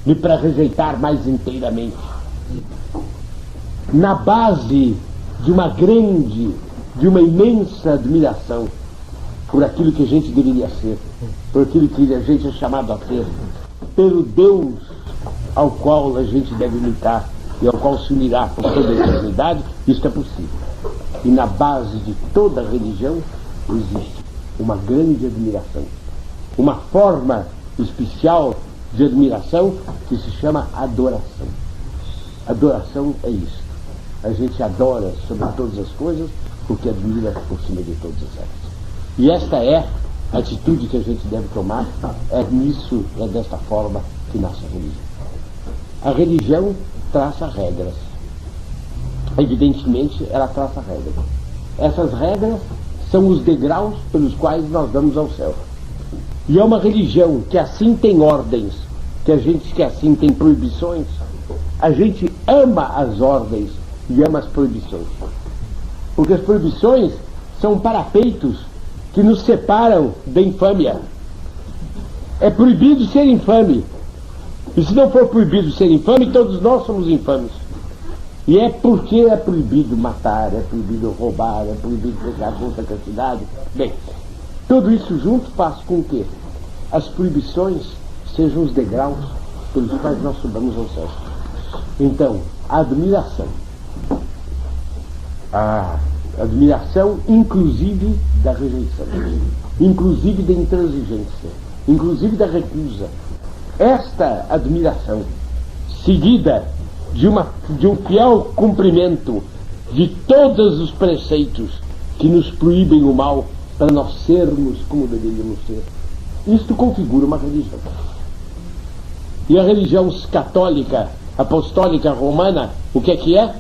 e para rejeitar mais inteiramente. Na base de uma grande, de uma imensa admiração por aquilo que a gente deveria ser, por aquilo que a gente é chamado a ser, pelo Deus ao qual a gente deve imitar e ao qual se unirá por toda a eternidade, isso é possível. E na base de toda religião existe uma grande admiração, uma forma especial de admiração que se chama adoração. Adoração é isso. A gente adora sobre todas as coisas porque admira por cima de todas as outras. E esta é a atitude que a gente deve tomar. É nisso, é desta forma que nasce a religião. A religião traça regras. Evidentemente, ela traça regras. Essas regras são os degraus pelos quais nós vamos ao céu. E é uma religião que assim tem ordens, que assim tem proibições. A gente ama as ordens e ama as proibições. Porque as proibições são parapeitos que nos separam da infâmia. É proibido ser infame. E se não for proibido ser infame, todos nós somos infames. E é porque é proibido matar, é proibido roubar, é proibido pegar contra a castidade. Bem, tudo isso junto faz com que as proibições sejam os degraus pelos quais nós subamos ao céu. Então, a admiração inclusive da rejeição, inclusive da intransigência, inclusive da recusa. Esta admiração, seguida de um fiel cumprimento de todos os preceitos que nos proíbem o mal para nós sermos como deveríamos ser, isto configura uma religião. E a religião católica, apostólica, romana, o que é?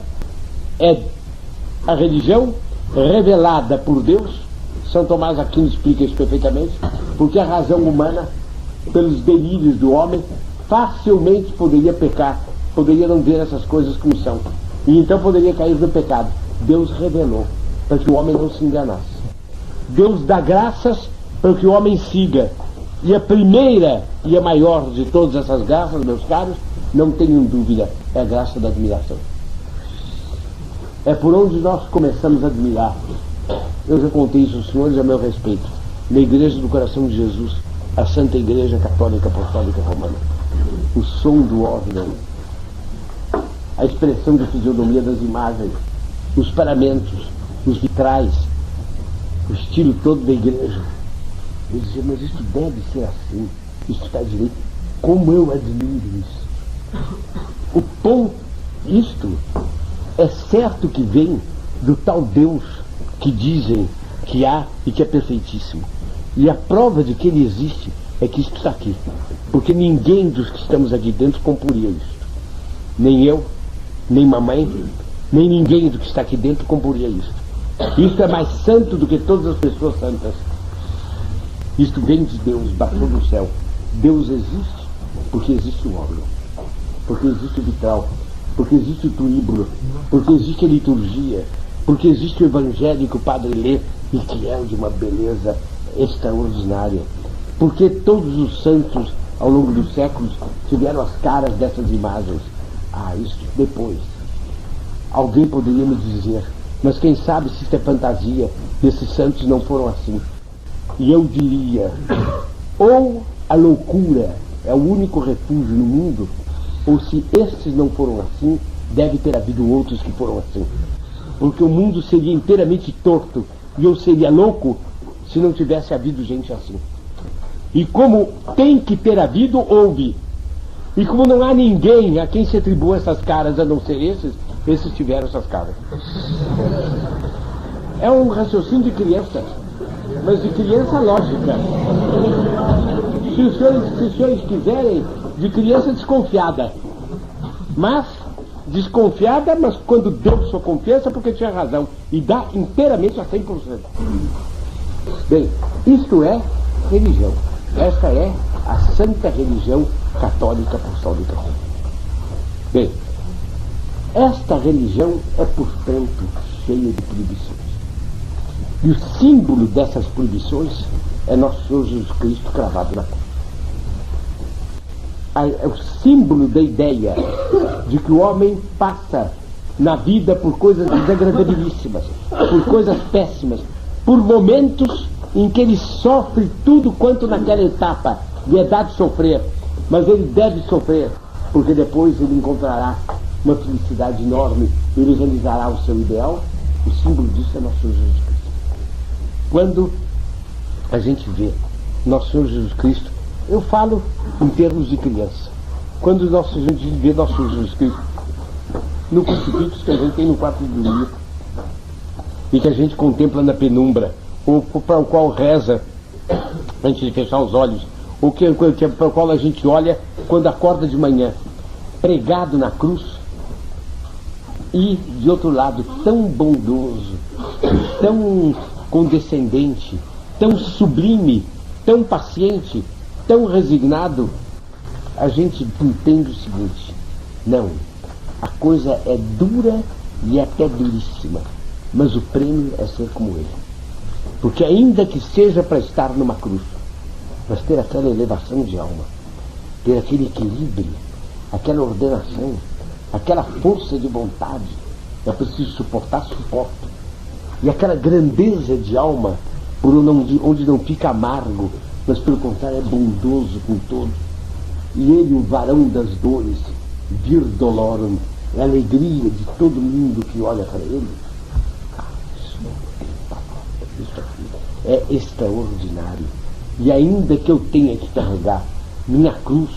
É a religião revelada por Deus. São Tomás Aquino explica isso perfeitamente, porque a razão humana, pelos delírios do homem, facilmente poderia pecar, poderia não ver essas coisas como são, e então poderia cair no pecado. Deus revelou para que o homem não se enganasse. Deus dá graças para que o homem siga. E a primeira e a maior de todas essas graças, meus caros, não tenham dúvida, é a graça da admiração. É por onde nós começamos a admirar. Eu já contei isso aos senhores a meu respeito. Na Igreja do Coração de Jesus, a Santa Igreja Católica Apostólica Romana. O som do órgão, a expressão de fisionomia das imagens, os paramentos, os vitrais, o estilo todo da igreja. Eu dizia, mas isso deve ser assim, isso está direito. Como eu admiro isso. O ponto, isto é certo que vem do tal Deus que dizem que há e que é perfeitíssimo. E a prova de que ele existe é que isto está aqui. Porque ninguém dos que estamos aqui dentro comporia isso. Nem eu, nem mamãe, nem ninguém do que está aqui dentro comporia isso. Isto é mais santo do que todas as pessoas santas. Isto vem de Deus, baixou do céu. Deus existe porque existe o órgão, porque existe o vitral, porque existe o turíbulo, porque existe a liturgia, porque existe o evangelho que o padre lê e que é de uma beleza extraordinária. Porque todos os santos, ao longo dos séculos, tiveram as caras dessas imagens. Isso depois. Alguém poderia me dizer, mas quem sabe se isto é fantasia, esses santos não foram assim. E eu diria, ou a loucura é o único refúgio no mundo, ou se estes não foram assim, deve ter havido outros que foram assim. Porque o mundo seria inteiramente torto e eu seria louco se não tivesse havido gente assim. E como tem que ter havido, houve. E como não há ninguém a quem se atribua essas caras a não ser esses tiveram essas caras. É um raciocínio de criança, mas de criança lógica. Se os senhores quiserem, de criança desconfiada. Mas desconfiada, mas quando deu sua confiança porque tinha razão. E dá inteiramente a 100%. Bem, isto é religião. Esta é a santa religião católica apostólica romana. Bem, esta religião é, portanto, cheia de proibições. E o símbolo dessas proibições é nosso Senhor Jesus Cristo cravado na cruz. É o símbolo da ideia de que o homem passa na vida por coisas desagradabilíssimas, por coisas péssimas, por momentos em que ele sofre tudo quanto naquela etapa lhe é dado sofrer, mas ele deve sofrer, porque depois ele encontrará uma felicidade enorme, ele realizará o seu ideal. O símbolo disso é nosso Senhor Jesus Cristo. Quando a gente vê nosso Senhor Jesus Cristo, eu falo em termos de criança, quando a gente vê nosso Senhor Jesus Cristo no crucifixo que a gente tem no quarto de dormir e que a gente contempla na penumbra, ou para o qual reza antes de fechar os olhos, ou para o qual a gente olha quando acorda de manhã, pregado na cruz, e de outro lado tão bondoso, tão condescendente, tão sublime, tão paciente, tão resignado, a gente entende o seguinte: não, a coisa é dura e até duríssima, mas o prêmio é ser como ele. Porque ainda que seja para estar numa cruz, mas ter aquela elevação de alma, ter aquele equilíbrio, aquela ordenação, aquela força de vontade. É preciso suportar, suporto. E aquela grandeza de alma, onde não fica amargo, mas pelo contrário é bondoso com todos. E ele, o varão das dores, vir dolorum, é a alegria de todo mundo que olha para ele. Isso aqui é extraordinário. E ainda que eu tenha que carregar minha cruz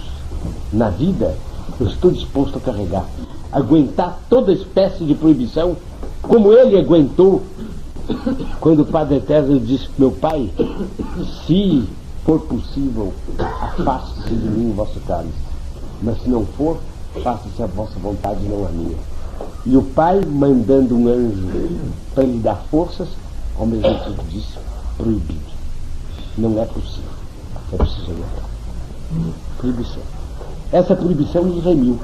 na vida, eu estou disposto a carregar, aguentar toda espécie de proibição, como ele aguentou quando o Padre Eterno disse: meu Pai, se for possível, afaste-se de mim o vosso cálice, mas se não for, faça-se a vossa vontade, não a minha. E o Pai, mandando um anjo para lhe dar forças, ao mesmo tempo disse: proibido, não é possível, é preciso aguentar. Proibição. Essa proibição nos remiu.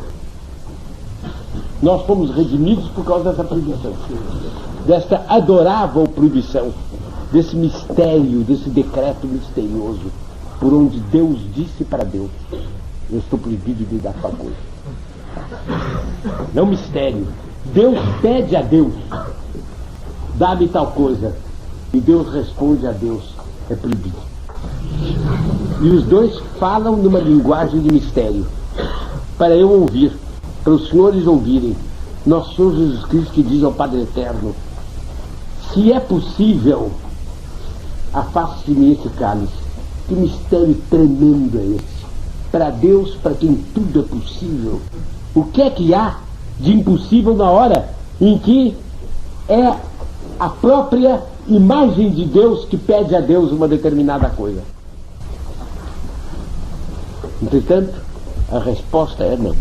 Nós fomos redimidos por causa dessa proibição, desta adorável proibição, desse mistério, desse decreto misterioso, por onde Deus disse para Deus: eu estou proibido de dar tal coisa. Não mistério. Deus pede a Deus: dá-me tal coisa. E Deus responde a Deus: é proibido. E os dois falam numa linguagem de mistério, para eu ouvir, para os senhores ouvirem. Nosso Senhor Jesus Cristo que diz ao Padre Eterno: se é possível, afaste-se de mim esse cálice. Que mistério tremendo é esse! Para Deus, para quem tudo é possível, o que é que há de impossível na hora em que é a própria imagem de Deus que pede a Deus uma determinada coisa? Entretanto, a resposta é não.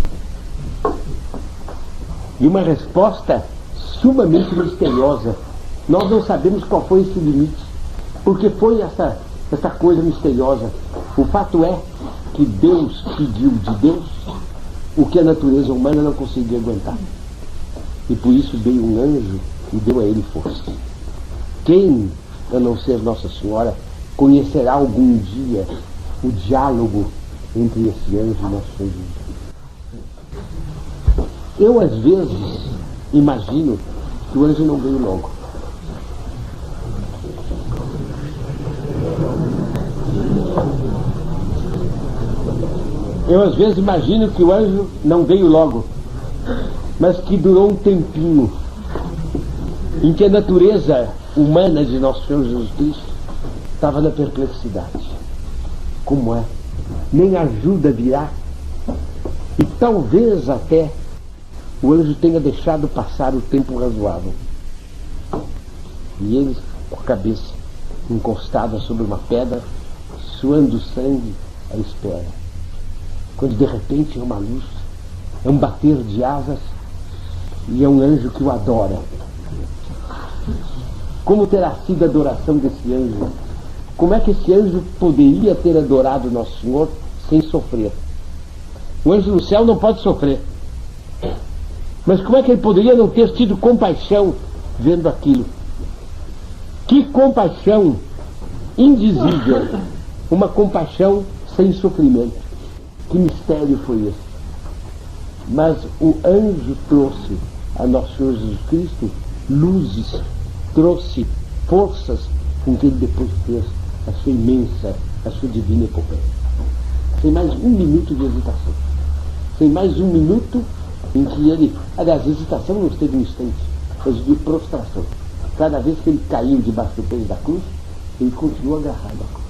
E uma resposta sumamente misteriosa. Nós não sabemos qual foi esse limite, porque foi essa coisa misteriosa. O fato é que Deus pediu de Deus o que a natureza humana não conseguia aguentar. E por isso veio um anjo e deu a ele força. Quem, a não ser Nossa Senhora, conhecerá algum dia o diálogo entre esse anjo e Nosso Senhor Jesus? Eu, às vezes, imagino que o anjo não veio logo. Eu, às vezes, imagino que o anjo não veio logo, mas que durou um tempinho, em que a natureza humana de Nosso Senhor Jesus Cristo estava na perplexidade. Como é? Nem ajuda virá. E talvez até o anjo tenha deixado passar o tempo razoável. E ele, com a cabeça encostada sobre uma pedra, suando sangue, à espera. Quando de repente é uma luz, é um bater de asas, e é um anjo que o adora. Como terá sido a adoração desse anjo? Como é que esse anjo poderia ter adorado Nosso Senhor sem sofrer? O anjo no céu não pode sofrer. Mas como é que ele poderia não ter tido compaixão vendo aquilo? Que compaixão indizível! Uma compaixão sem sofrimento. Que mistério foi esse? Mas o anjo trouxe a Nosso Senhor Jesus Cristo luzes, trouxe forças com que ele depois fez a sua imensa, a sua divina epopeia. Sem mais um minuto de hesitação. Sem mais um minuto em que ele, aliás, a hesitação não esteve um instante, mas de prostração. Cada vez que ele caiu debaixo do peso da cruz, ele continuou agarrado à cruz.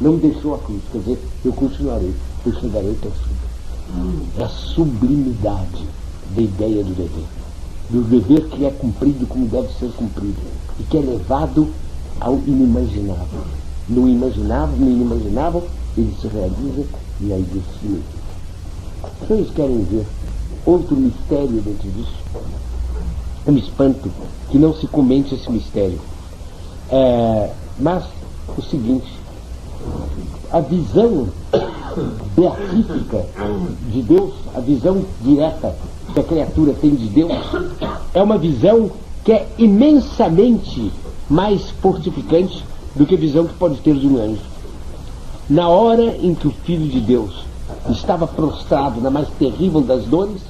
Não deixou a cruz, quer dizer, eu continuarei, eu chegarei até o fim. É a sublimidade da ideia do dever que é cumprido como deve ser cumprido, e que é levado ao inimaginável. No imaginável, no inimaginável, ele se realiza e aí define. Vocês querem ver outro mistério dentro disso? Eu me espanto que não se comente esse mistério. Mas o seguinte: a visão beatífica de Deus, a visão direta que a criatura tem de Deus, é uma visão que é imensamente mais fortificante do que a visão que pode ter de um anjo. Na hora em que o Filho de Deus estava prostrado na mais terrível das dores,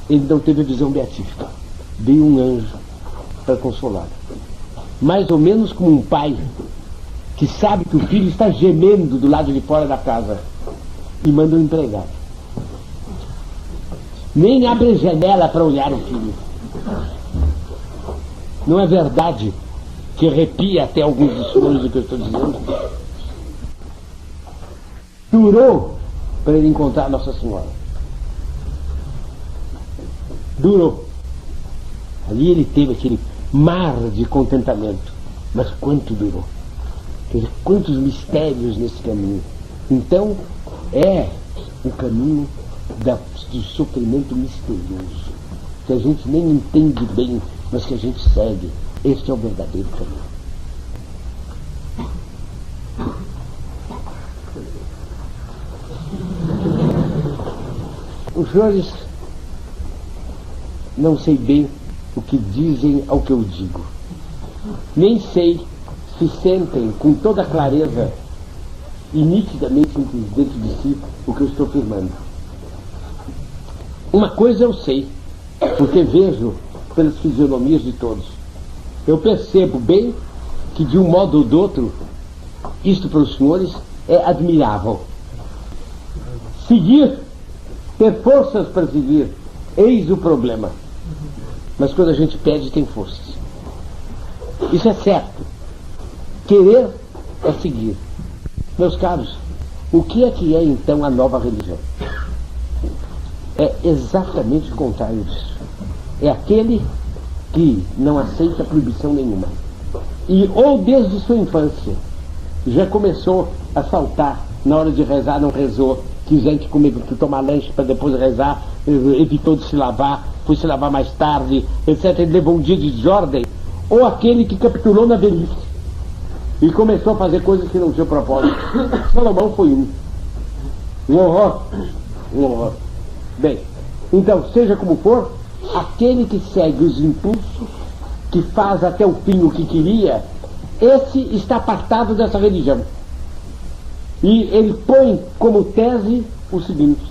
ele não teve a visão beatífica. Veio um anjo para consolá-lo. Mais ou menos como um pai que sabe que o filho está gemendo do lado de fora da casa e manda um empregado. Nem abre a janela para olhar o filho. Não é verdade que arrepia até alguns dos sonhos do que eu estou dizendo? Durou para ele encontrar Nossa Senhora. Durou. Ali ele teve aquele mar de contentamento. Mas quanto durou? Quer dizer, quantos mistérios nesse caminho. Então, é o caminho do sofrimento misterioso, que a gente nem entende bem, mas que a gente segue. Este é o verdadeiro caminho. Os senhores não sei bem o que dizem ao que eu digo. Nem sei se sentem com toda clareza e nitidamente dentro de si o que eu estou afirmando. Uma coisa eu sei, porque vejo pelas fisionomias de todos. Eu percebo bem que de um modo ou do outro, isto para os senhores é admirável. Seguir, ter forças para seguir, eis o problema. Mas quando a gente pede, tem forças. Isso é certo. Querer é seguir. Meus caros, o que é então a nova religião? É exatamente o contrário disso. É aquele que não aceita proibição nenhuma. E ou desde sua infância já começou a saltar, na hora de rezar não rezou, quiser que tomar lanche para depois rezar, evitou de se lavar, foi se lavar mais tarde, etc. Ele levou um dia de desordem. Ou aquele que capitulou na velhice e começou a fazer coisas que não tinham propósito. Salomão foi um. Um horror. Um horror. Bem, então, seja como for, aquele que segue os impulsos, que faz até o fim o que queria, esse está apartado dessa religião. E ele põe como tese o seguinte: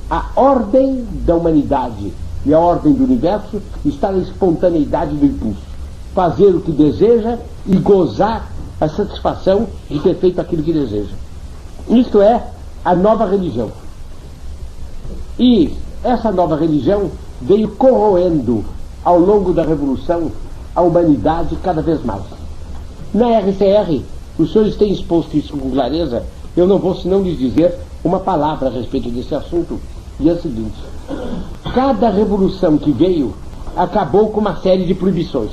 a ordem da humanidade e a ordem do universo está na espontaneidade do impulso. Fazer o que deseja e gozar a satisfação de ter feito aquilo que deseja. Isto é a nova religião. E essa nova religião veio corroendo ao longo da Revolução a humanidade cada vez mais. Na RCR, os senhores têm exposto isso com clareza. Eu não vou senão lhes dizer uma palavra a respeito desse assunto, e é o seguinte: cada revolução que veio acabou com uma série de proibições.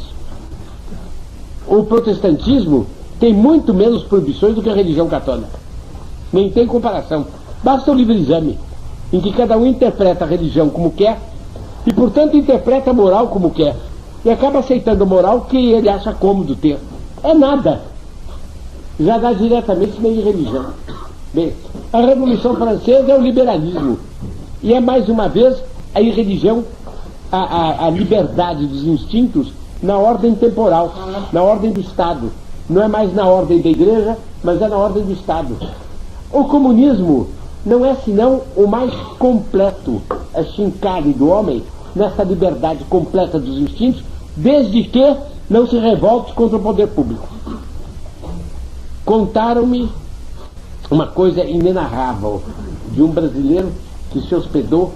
O protestantismo tem muito menos proibições do que a religião católica. Nem tem comparação. Basta o livre exame, em que cada um interpreta a religião como quer e, portanto, interpreta a moral como quer. E acaba aceitando a moral que ele acha cômodo ter. É nada. Já dá diretamente meio de religião. Bem, a Revolução Francesa é o liberalismo. E é, mais uma vez, a irreligião, a liberdade dos instintos na ordem temporal, na ordem do Estado. Não é mais na ordem da igreja, mas é na ordem do Estado. O comunismo não é senão o mais completo achincalhe do homem nessa liberdade completa dos instintos, desde que não se revolte contra o poder público. Contaram-me uma coisa inenarrável de um brasileiro que se hospedou.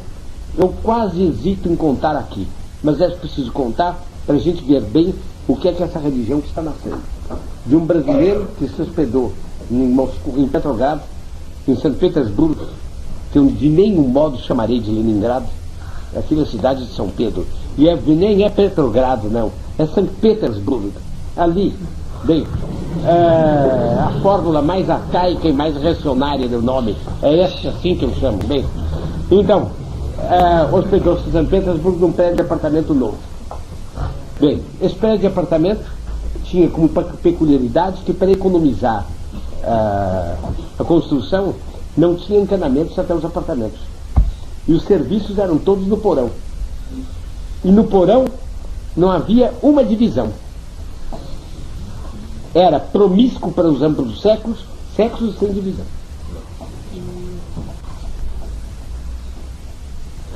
Eu quase hesito em contar aqui, mas é preciso contar para a gente ver bem o que é essa religião que está nascendo. De um brasileiro que se hospedou em Petrogrado, em São Petersburgo, que eu de nenhum modo chamarei de Leningrado. Aqui na cidade de São Pedro. E nem é Petrogrado, não. É São Petersburgo. Ali, bem, a fórmula mais arcaica e mais reacionária do nome. É essa assim que eu chamo. Bem, então, hospedou-se em São Petersburgo num prédio de apartamento novo. Bem, esse prédio de apartamento tinha como peculiaridade que, para economizar a construção, não tinha encanamentos até os apartamentos. E os serviços eram todos no porão. E no porão não havia uma divisão. Era promíscuo para os amplos séculos, sexos sem divisão.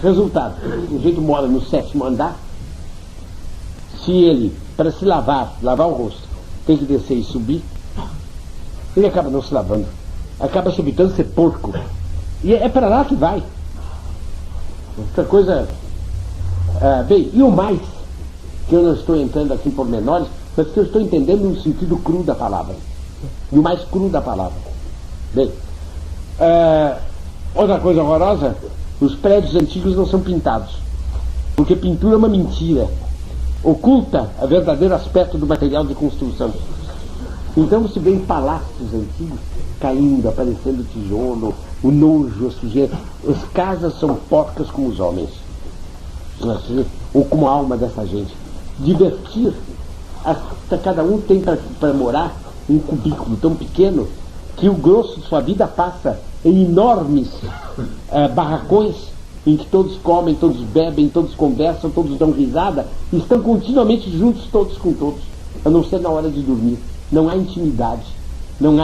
Resultado, o sujeito mora no 7º andar, se ele, para se lavar o rosto, tem que descer e subir, ele acaba não se lavando, acaba se evitando ser porco. E é para lá que vai. Outra coisa. Bem, e o mais, que eu não estou entrando aqui em pormenores, mas que eu estou entendendo no sentido cru da palavra. E o mais cru da palavra. Bem, outra coisa horrorosa, os prédios antigos não são pintados. Porque pintura é uma mentira. Oculta o verdadeiro aspecto do material de construção. Então você vê em palácios antigos caindo, aparecendo tijolo, o nojo, a sujeira. As casas são porcas como os homens. Ou como a alma dessa gente. Divertir. Cada um tem para morar um cubículo tão pequeno que o grosso de sua vida passa em enormes barracões em que todos comem, todos bebem, todos conversam, todos dão risada e estão continuamente juntos todos com todos, a não ser na hora de dormir. Não há intimidade, não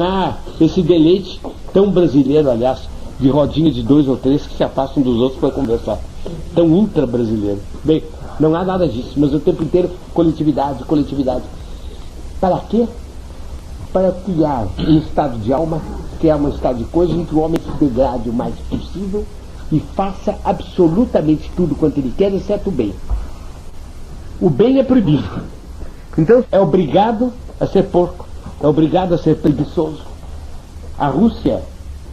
há esse deleite tão brasileiro, aliás, de rodinha de 2 ou 3 que se afastam dos outros para conversar, tão ultra brasileiro. Bem, não há nada disso, mas o tempo inteiro coletividade. Para quê? Para criar um estado de alma, criar um estado de coisa em que o homem se degrade o mais possível e faça absolutamente tudo quanto ele quer, exceto o bem. O bem é proibido. Então é obrigado a ser porco, é obrigado a ser preguiçoso. A Rússia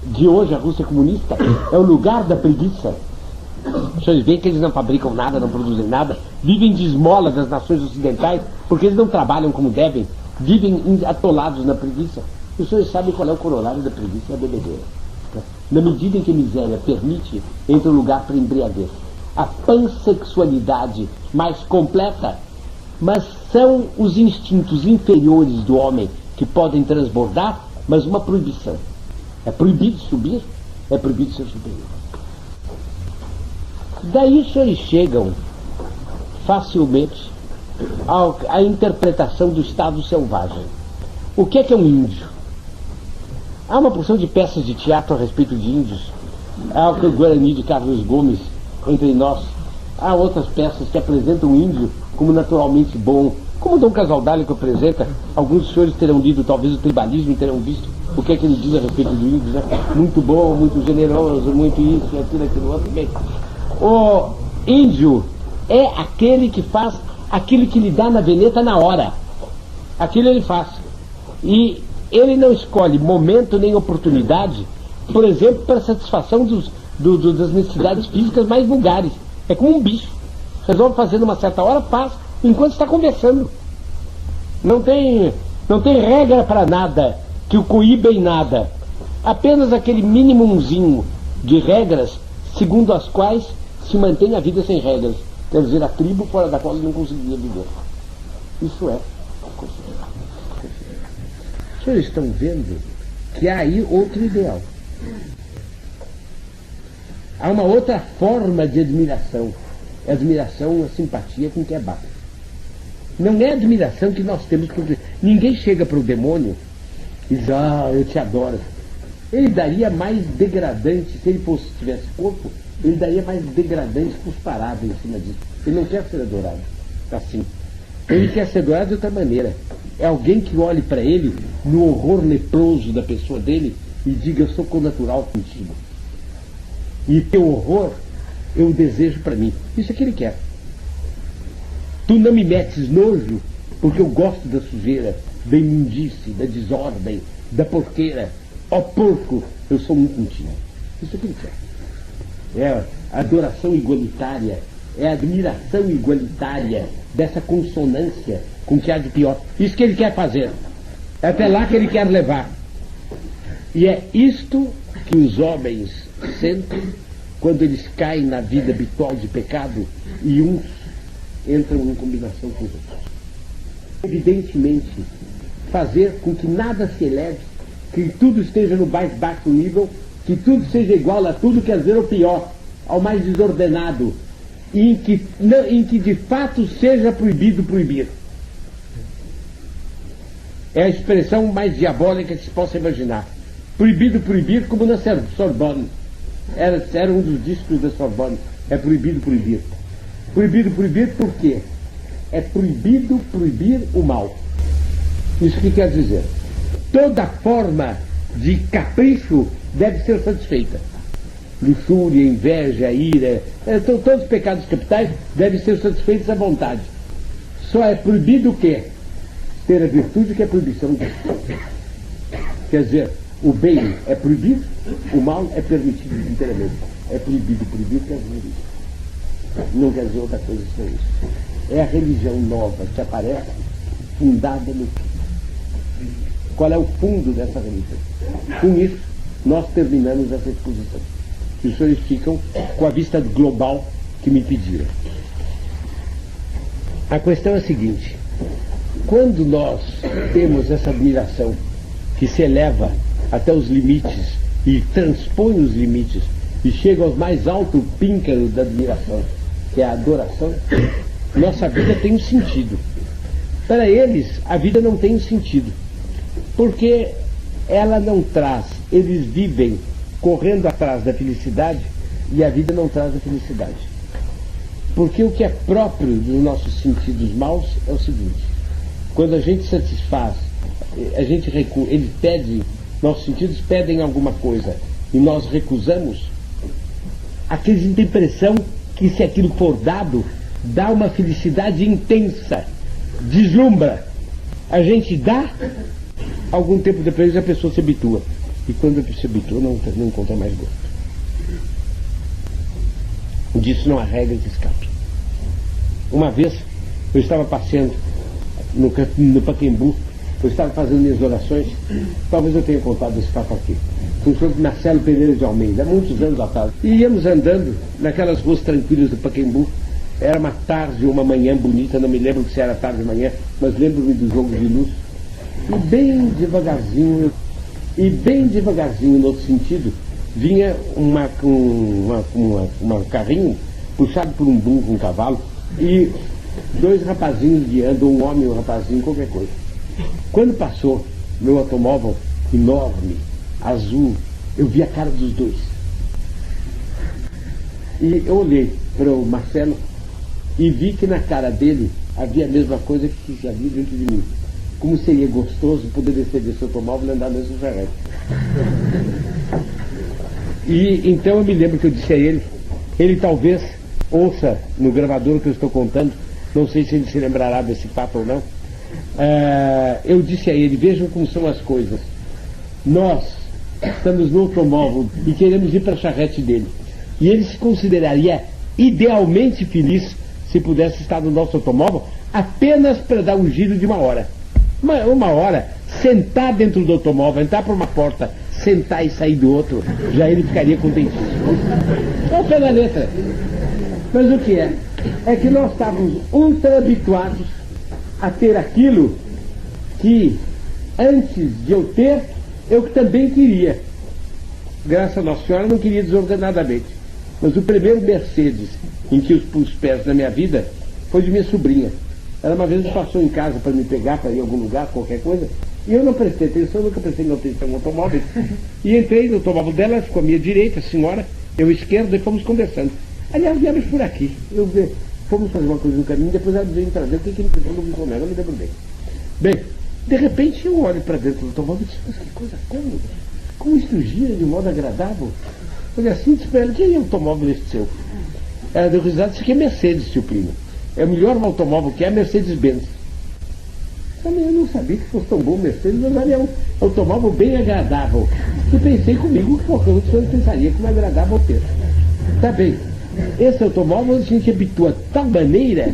de hoje, a Rússia comunista, é o lugar da preguiça. Vocês veem que eles não fabricam nada, não produzem nada, vivem de esmola das nações ocidentais, porque eles não trabalham como devem, vivem atolados na preguiça. Os senhores sabem qual é o corolário da preguiça? É a bebedeira. Na medida em que a miséria permite, entra um lugar para embriaguez. A pansexualidade mais completa, mas são os instintos inferiores do homem que podem transbordar, mas uma proibição. É proibido subir, é proibido ser superior. Daí os senhores chegam facilmente à interpretação do estado selvagem. O que é um índio? Há uma porção de peças de teatro a respeito de índios. Há o Guarani de Carlos Gomes entre nós. Há outras peças que apresentam o índio como naturalmente bom, como Dom Casaldalho que apresenta. Alguns dos senhores terão lido, talvez o Tribalismo, terão visto o que é que ele diz a respeito do índio, né? Muito bom, muito generoso, muito isso, aquilo outro. Bem, o índio é aquele que faz aquilo que lhe dá na veneta na hora. Aquilo ele faz. E ele não escolhe momento nem oportunidade, por exemplo, para satisfação das necessidades físicas mais vulgares. É como um bicho. Resolve fazer numa certa hora, faz, enquanto está conversando. Não tem regra para nada que o coíba em nada. Apenas aquele mínimozinho de regras, segundo as quais se mantém a vida sem regras. Quer dizer, a tribo fora da qual ele não conseguia viver. Isso é. Os senhores estão vendo que há aí outro ideal. Há uma outra forma de admiração. É admiração, a simpatia com o que é baixo. Não é a admiração que nós temos porque ninguém chega para o demônio e diz, eu te adoro. Ele daria mais degradante, se ele tivesse corpo, ele daria mais degradante cusparada em cima disso. Ele não quer ser adorado assim. Ele quer ser adorado de outra maneira. É alguém que olhe para ele no horror leproso da pessoa dele e diga, eu sou connatural contigo. E teu horror eu desejo para mim. Isso é que ele quer. Tu não me metes nojo porque eu gosto da sujeira, da imundice, da desordem, da porqueira. Ó porco, eu sou um contigo. Isso é que ele quer. É a adoração igualitária, é a admiração igualitária dessa consonância com o que há de pior. Isso que ele quer fazer. É até lá que ele quer levar. E é isto que os homens sentem quando eles caem na vida habitual de pecado e uns entram em combinação com os outros. Evidentemente, fazer com que nada se eleve, que tudo esteja no mais baixo nível, que tudo seja igual a tudo, quer dizer, o pior, ao mais desordenado, e em que de fato seja proibido proibir. É a expressão mais diabólica que se possa imaginar. Proibido proibir, como na Sorbonne. Era um dos discos da Sorbonne. É proibido proibir. Proibido proibir por quê? É proibido proibir o mal. Isso que quer dizer? Toda forma de capricho deve ser satisfeita. Luxúria, inveja, ira, todos os pecados capitais devem ser satisfeitos à vontade. Só é proibido o quê? Ter a virtude que é proibição disso. Quer dizer, o bem é proibido, o mal é permitido inteiramente. É proibido proibir, quer dizer isso. Não quer dizer outra coisa senão isso. É a religião nova que aparece fundada no quê? Qual é o fundo dessa religião? Com isso, nós terminamos essa exposição. Os senhores ficam com a vista global que me pediram. A questão é a seguinte: quando nós temos essa admiração que se eleva até os limites e transpõe os limites e chega aos mais altos píncaros da admiração, que é a adoração, nossa vida tem um sentido. Para eles, a vida não tem um sentido, porque ela não traz, eles vivem correndo atrás da felicidade e a vida não traz a felicidade. Porque o que é próprio dos nossos sentidos maus é o seguinte: quando a gente satisfaz, a gente recua, eles pedem, nossos sentidos pedem alguma coisa e nós recusamos, aqueles têm a impressão que se aquilo for dado, dá uma felicidade intensa, deslumbra. A gente dá, algum tempo depois a pessoa se habitua. E quando se habitua, não encontra mais gosto. Disso não há regra que escape. Uma vez, eu estava passeando no Pacaembu, eu estava fazendo minhas orações, talvez eu tenha contado esse papo aqui. Com o senhor Marcelo Pereira de Almeida, há muitos anos atrás. E íamos andando naquelas ruas tranquilas do Pacaembu. Era uma tarde, uma manhã bonita, não me lembro se era tarde ou manhã, mas lembro-me do jogo de luz. E bem devagarzinho, no outro sentido, vinha um carrinho puxado por um burro, um cavalo, e dois rapazinhos guiando, um homem e um rapazinho, qualquer coisa. Quando passou meu automóvel enorme, azul, eu vi a cara dos dois. E eu olhei para o Marcelo e vi que na cara dele havia a mesma coisa que havia dentro de mim. Como seria gostoso poder descer desse automóvel e andar nesse charrete. E então eu me lembro que eu disse a ele talvez ouça no gravador que eu estou contando, não sei se ele se lembrará desse papo ou não. Eu disse a ele: vejam como são as coisas. Nós estamos no automóvel e queremos ir para a charrete dele. E ele se consideraria idealmente feliz se pudesse estar no nosso automóvel apenas para dar um giro de 1 hora. Uma hora, sentar dentro do automóvel, entrar por uma porta, sentar e sair do outro, já ele ficaria contentíssimo. É o pé da letra. Mas o que é? É que nós estávamos ultra habituados a ter aquilo que, antes de eu ter, eu também queria. Graças a Nossa Senhora, eu não queria desordenadamente. Mas o primeiro Mercedes em que eu pus os pés na minha vida foi de minha sobrinha. Ela uma vez passou em casa para me pegar, para ir em algum lugar, qualquer coisa, e eu não prestei atenção, nunca prestei atenção no automóvel. E entrei no automóvel dela, ela ficou à minha direita, a senhora, eu esquerda, e fomos conversando. Aliás, viemos por aqui. Fomos fazer uma coisa no caminho, depois ela veio trazer o que ele pegou no Vigonel, eu me lembro bem. Bem, de repente eu olho para dentro do automóvel e disse: mas que coisa cômoda, como isto gira de modo agradável. Olha assim, disse para ela: que é automóvel esse seu? Ela deu risada e disse: que é Mercedes, tio primo. É o melhor automóvel que é a Mercedes-Benz. Eu não sabia que fosse tão bom o Mercedes, mas é um automóvel bem agradável. E pensei comigo que qualquer outro senhor pensaria que não é agradável ter. Tá bem, esse automóvel a gente habitua de tal maneira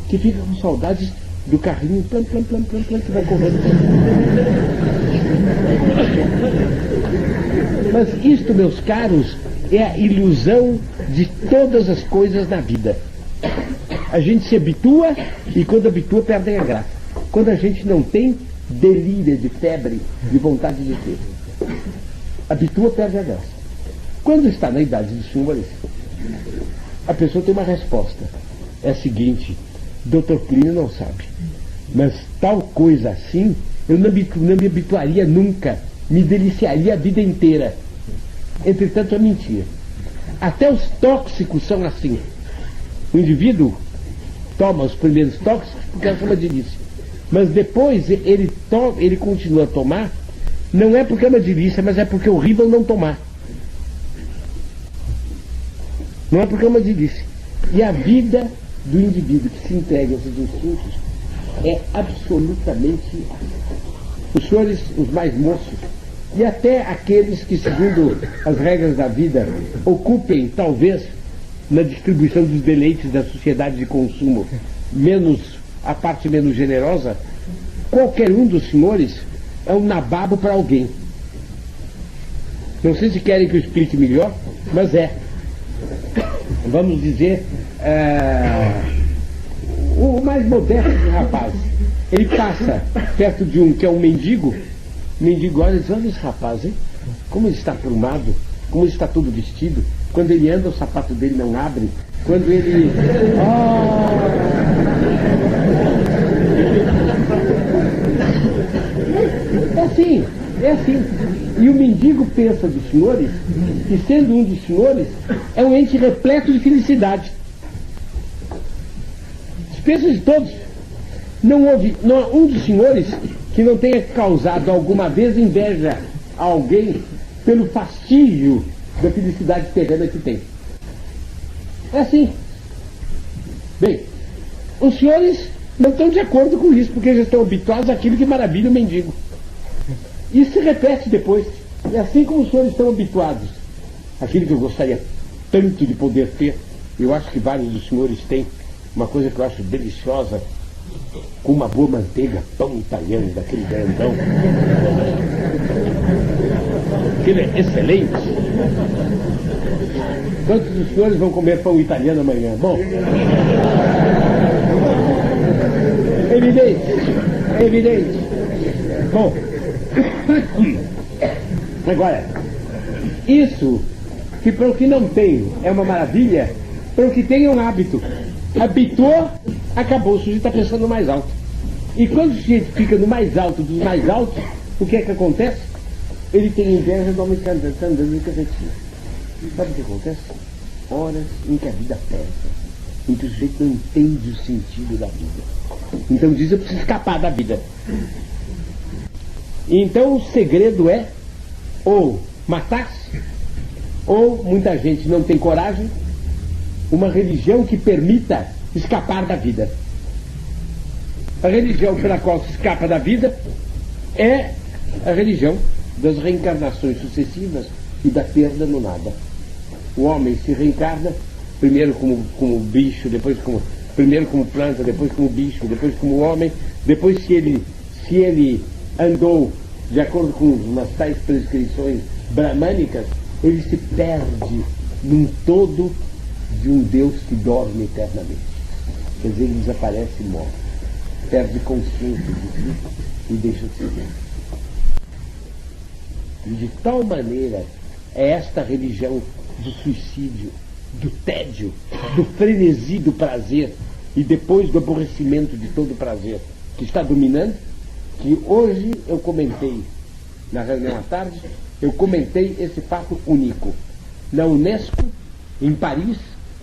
que fica com saudades do carrinho plan, que vai correndo. Mas isto, meus caros, é a ilusão de todas as coisas na vida. A gente se habitua e quando habitua perde a graça. Quando a gente não tem, delírio de febre, de vontade de ter. Habitua, perde a graça. Quando está na idade de senhores, a pessoa tem uma resposta. É a seguinte: Dr. Plínio não sabe, mas tal coisa assim, eu não me habituaria nunca, me deliciaria a vida inteira. Entretanto, é mentira. Até os tóxicos são assim. O indivíduo toma os primeiros tóxicos porque é uma delícia. Mas depois ele continua a tomar, não é porque é uma delícia, mas é porque é horrível não tomar. Não é porque é uma delícia. E a vida do indivíduo que se entrega a esses instintos é absolutamente... Os senhores, os mais moços, e até aqueles que, segundo as regras da vida, ocupem, talvez, na distribuição dos deleites da sociedade de consumo, a parte menos generosa, qualquer um dos senhores é um nababo para alguém. Não sei se querem que eu explique melhor, mas vamos dizer, o mais modesto dos rapazes. Ele passa perto de um que é um mendigo, o mendigo olha e diz: olha esse rapaz, hein? Como ele está aprumado, como ele está todo vestido. Quando ele anda, o sapato dele não abre. Quando ele... É assim. E o mendigo pensa dos senhores, que sendo um dos senhores, é um ente repleto de felicidade. Pensa de todos. Não há um dos senhores que não tenha causado alguma vez inveja a alguém pelo fastígio da felicidade terrena que tem. É assim. Bem, os senhores não estão de acordo com isso, porque já estão habituados àquilo que maravilha o mendigo. Isso se repete depois. E assim como os senhores estão habituados àquilo que eu gostaria tanto de poder ter, eu acho que vários dos senhores têm uma coisa que eu acho deliciosa, com uma boa manteiga, pão italiano, daquele grandão. Aquilo é excelente. Quantos dos senhores vão comer pão italiano amanhã? Bom, evidente. Bom, agora, isso que para o que não tem é uma maravilha, para o que tem é um hábito. Habituou, acabou, o sujeito está pensando no mais alto. E quando o sujeito fica no mais alto dos mais altos, o que é que acontece? Ele tem inveja do homem que anda andando em carretinha. Sabe o que acontece? Horas em que a vida pesa, em que o sujeito não entende o sentido da vida. Então diz: eu preciso escapar da vida. E então o segredo é ou matar-se, ou muita gente não tem coragem, uma religião que permita escapar da vida. A religião pela qual se escapa da vida é a religião das reencarnações sucessivas e da perda no nada. O homem se reencarna primeiro como bicho, primeiro como planta, depois como bicho, depois como homem, depois se ele andou de acordo com umas tais prescrições bramânicas, ele se perde num todo de um Deus que dorme eternamente. Quer dizer, ele desaparece e morre, perde consciência de si e deixa de ser. E de tal maneira é esta religião do suicídio, do tédio, do frenesi do prazer e depois do aborrecimento de todo o prazer que está dominando, que hoje eu comentei na reunião à tarde, eu comentei esse fato único. Na Unesco, em Paris,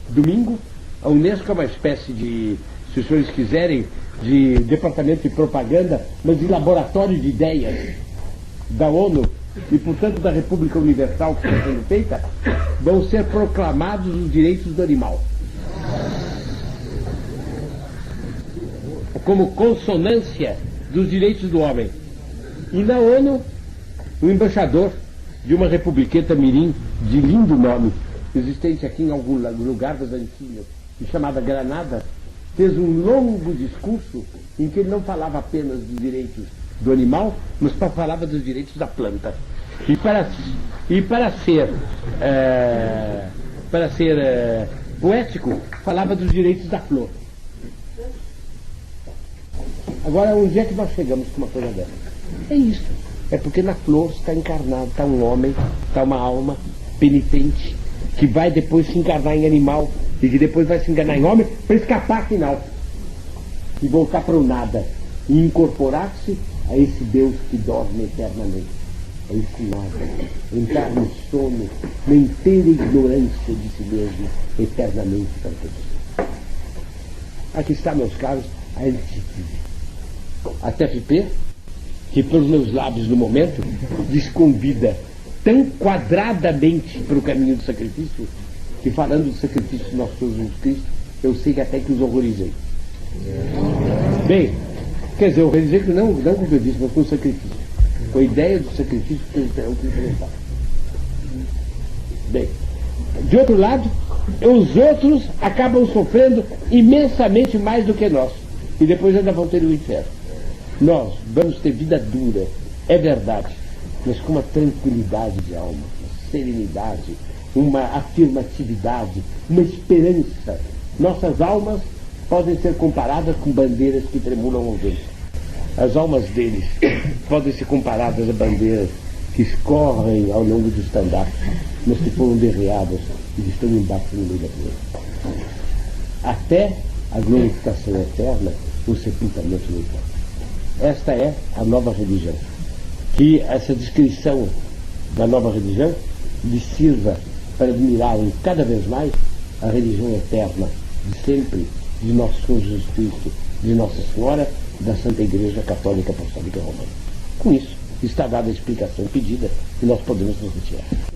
domingo, a Unesco é uma espécie de, se os senhores quiserem, de departamento de propaganda, mas de laboratório de ideias da ONU e, portanto, da República Universal que está sendo feita, vão ser proclamados os direitos do animal. Como consonância dos direitos do homem. E na ONU, o embaixador de uma republiqueta mirim, de lindo nome, existente aqui em algum lugar das Antilhas, chamada Granada, fez um longo discurso em que ele não falava apenas dos direitos do animal, mas falava dos direitos da planta. E para ser poético, falava dos direitos da flor. Agora, onde é que nós chegamos com uma coisa dessa? É isso. É porque na flor está encarnado, está um homem, está uma alma penitente, que vai depois se encarnar em animal, e que depois vai se encarnar em homem, para escapar afinal. E voltar para o nada. E incorporar-se a esse Deus que dorme eternamente. é isso nada. Entrar no sono, na inteira ignorância de si mesmo, eternamente para todos. Aqui está, meus caros, a antítese. A TFP, que pelos meus lábios no momento, desconvida tão quadradamente para o caminho do sacrifício, que falando do sacrifício do nosso Senhor Jesus Cristo, eu sei que até que os horrorizei. Bem, quer dizer, horrorizei que não com o que eu disse, mas com o sacrifício. Com a ideia do sacrifício que eles terão que enfrentar. Bem, de outro lado, os outros acabam sofrendo imensamente mais do que nós. E depois ainda vão ter o inferno. Nós vamos ter vida dura, é verdade, mas com uma tranquilidade de alma, uma serenidade, uma afirmatividade, uma esperança. Nossas almas podem ser comparadas com bandeiras que tremulam ao vento. As almas deles podem ser comparadas a bandeiras que escorrem ao longo do estandarte, mas que foram derreadas e estão embaixo no meio da poeira. Até a glorificação eterna, o sepultamento no inferno. Esta é a nova religião. Que essa descrição da nova religião lhe sirva para admirarem cada vez mais a religião eterna de sempre, de nosso Senhor Jesus Cristo, de Nossa Senhora, da Santa Igreja Católica Apostólica Romana. Com isso, está dada a explicação pedida e nós podemos nos retirar.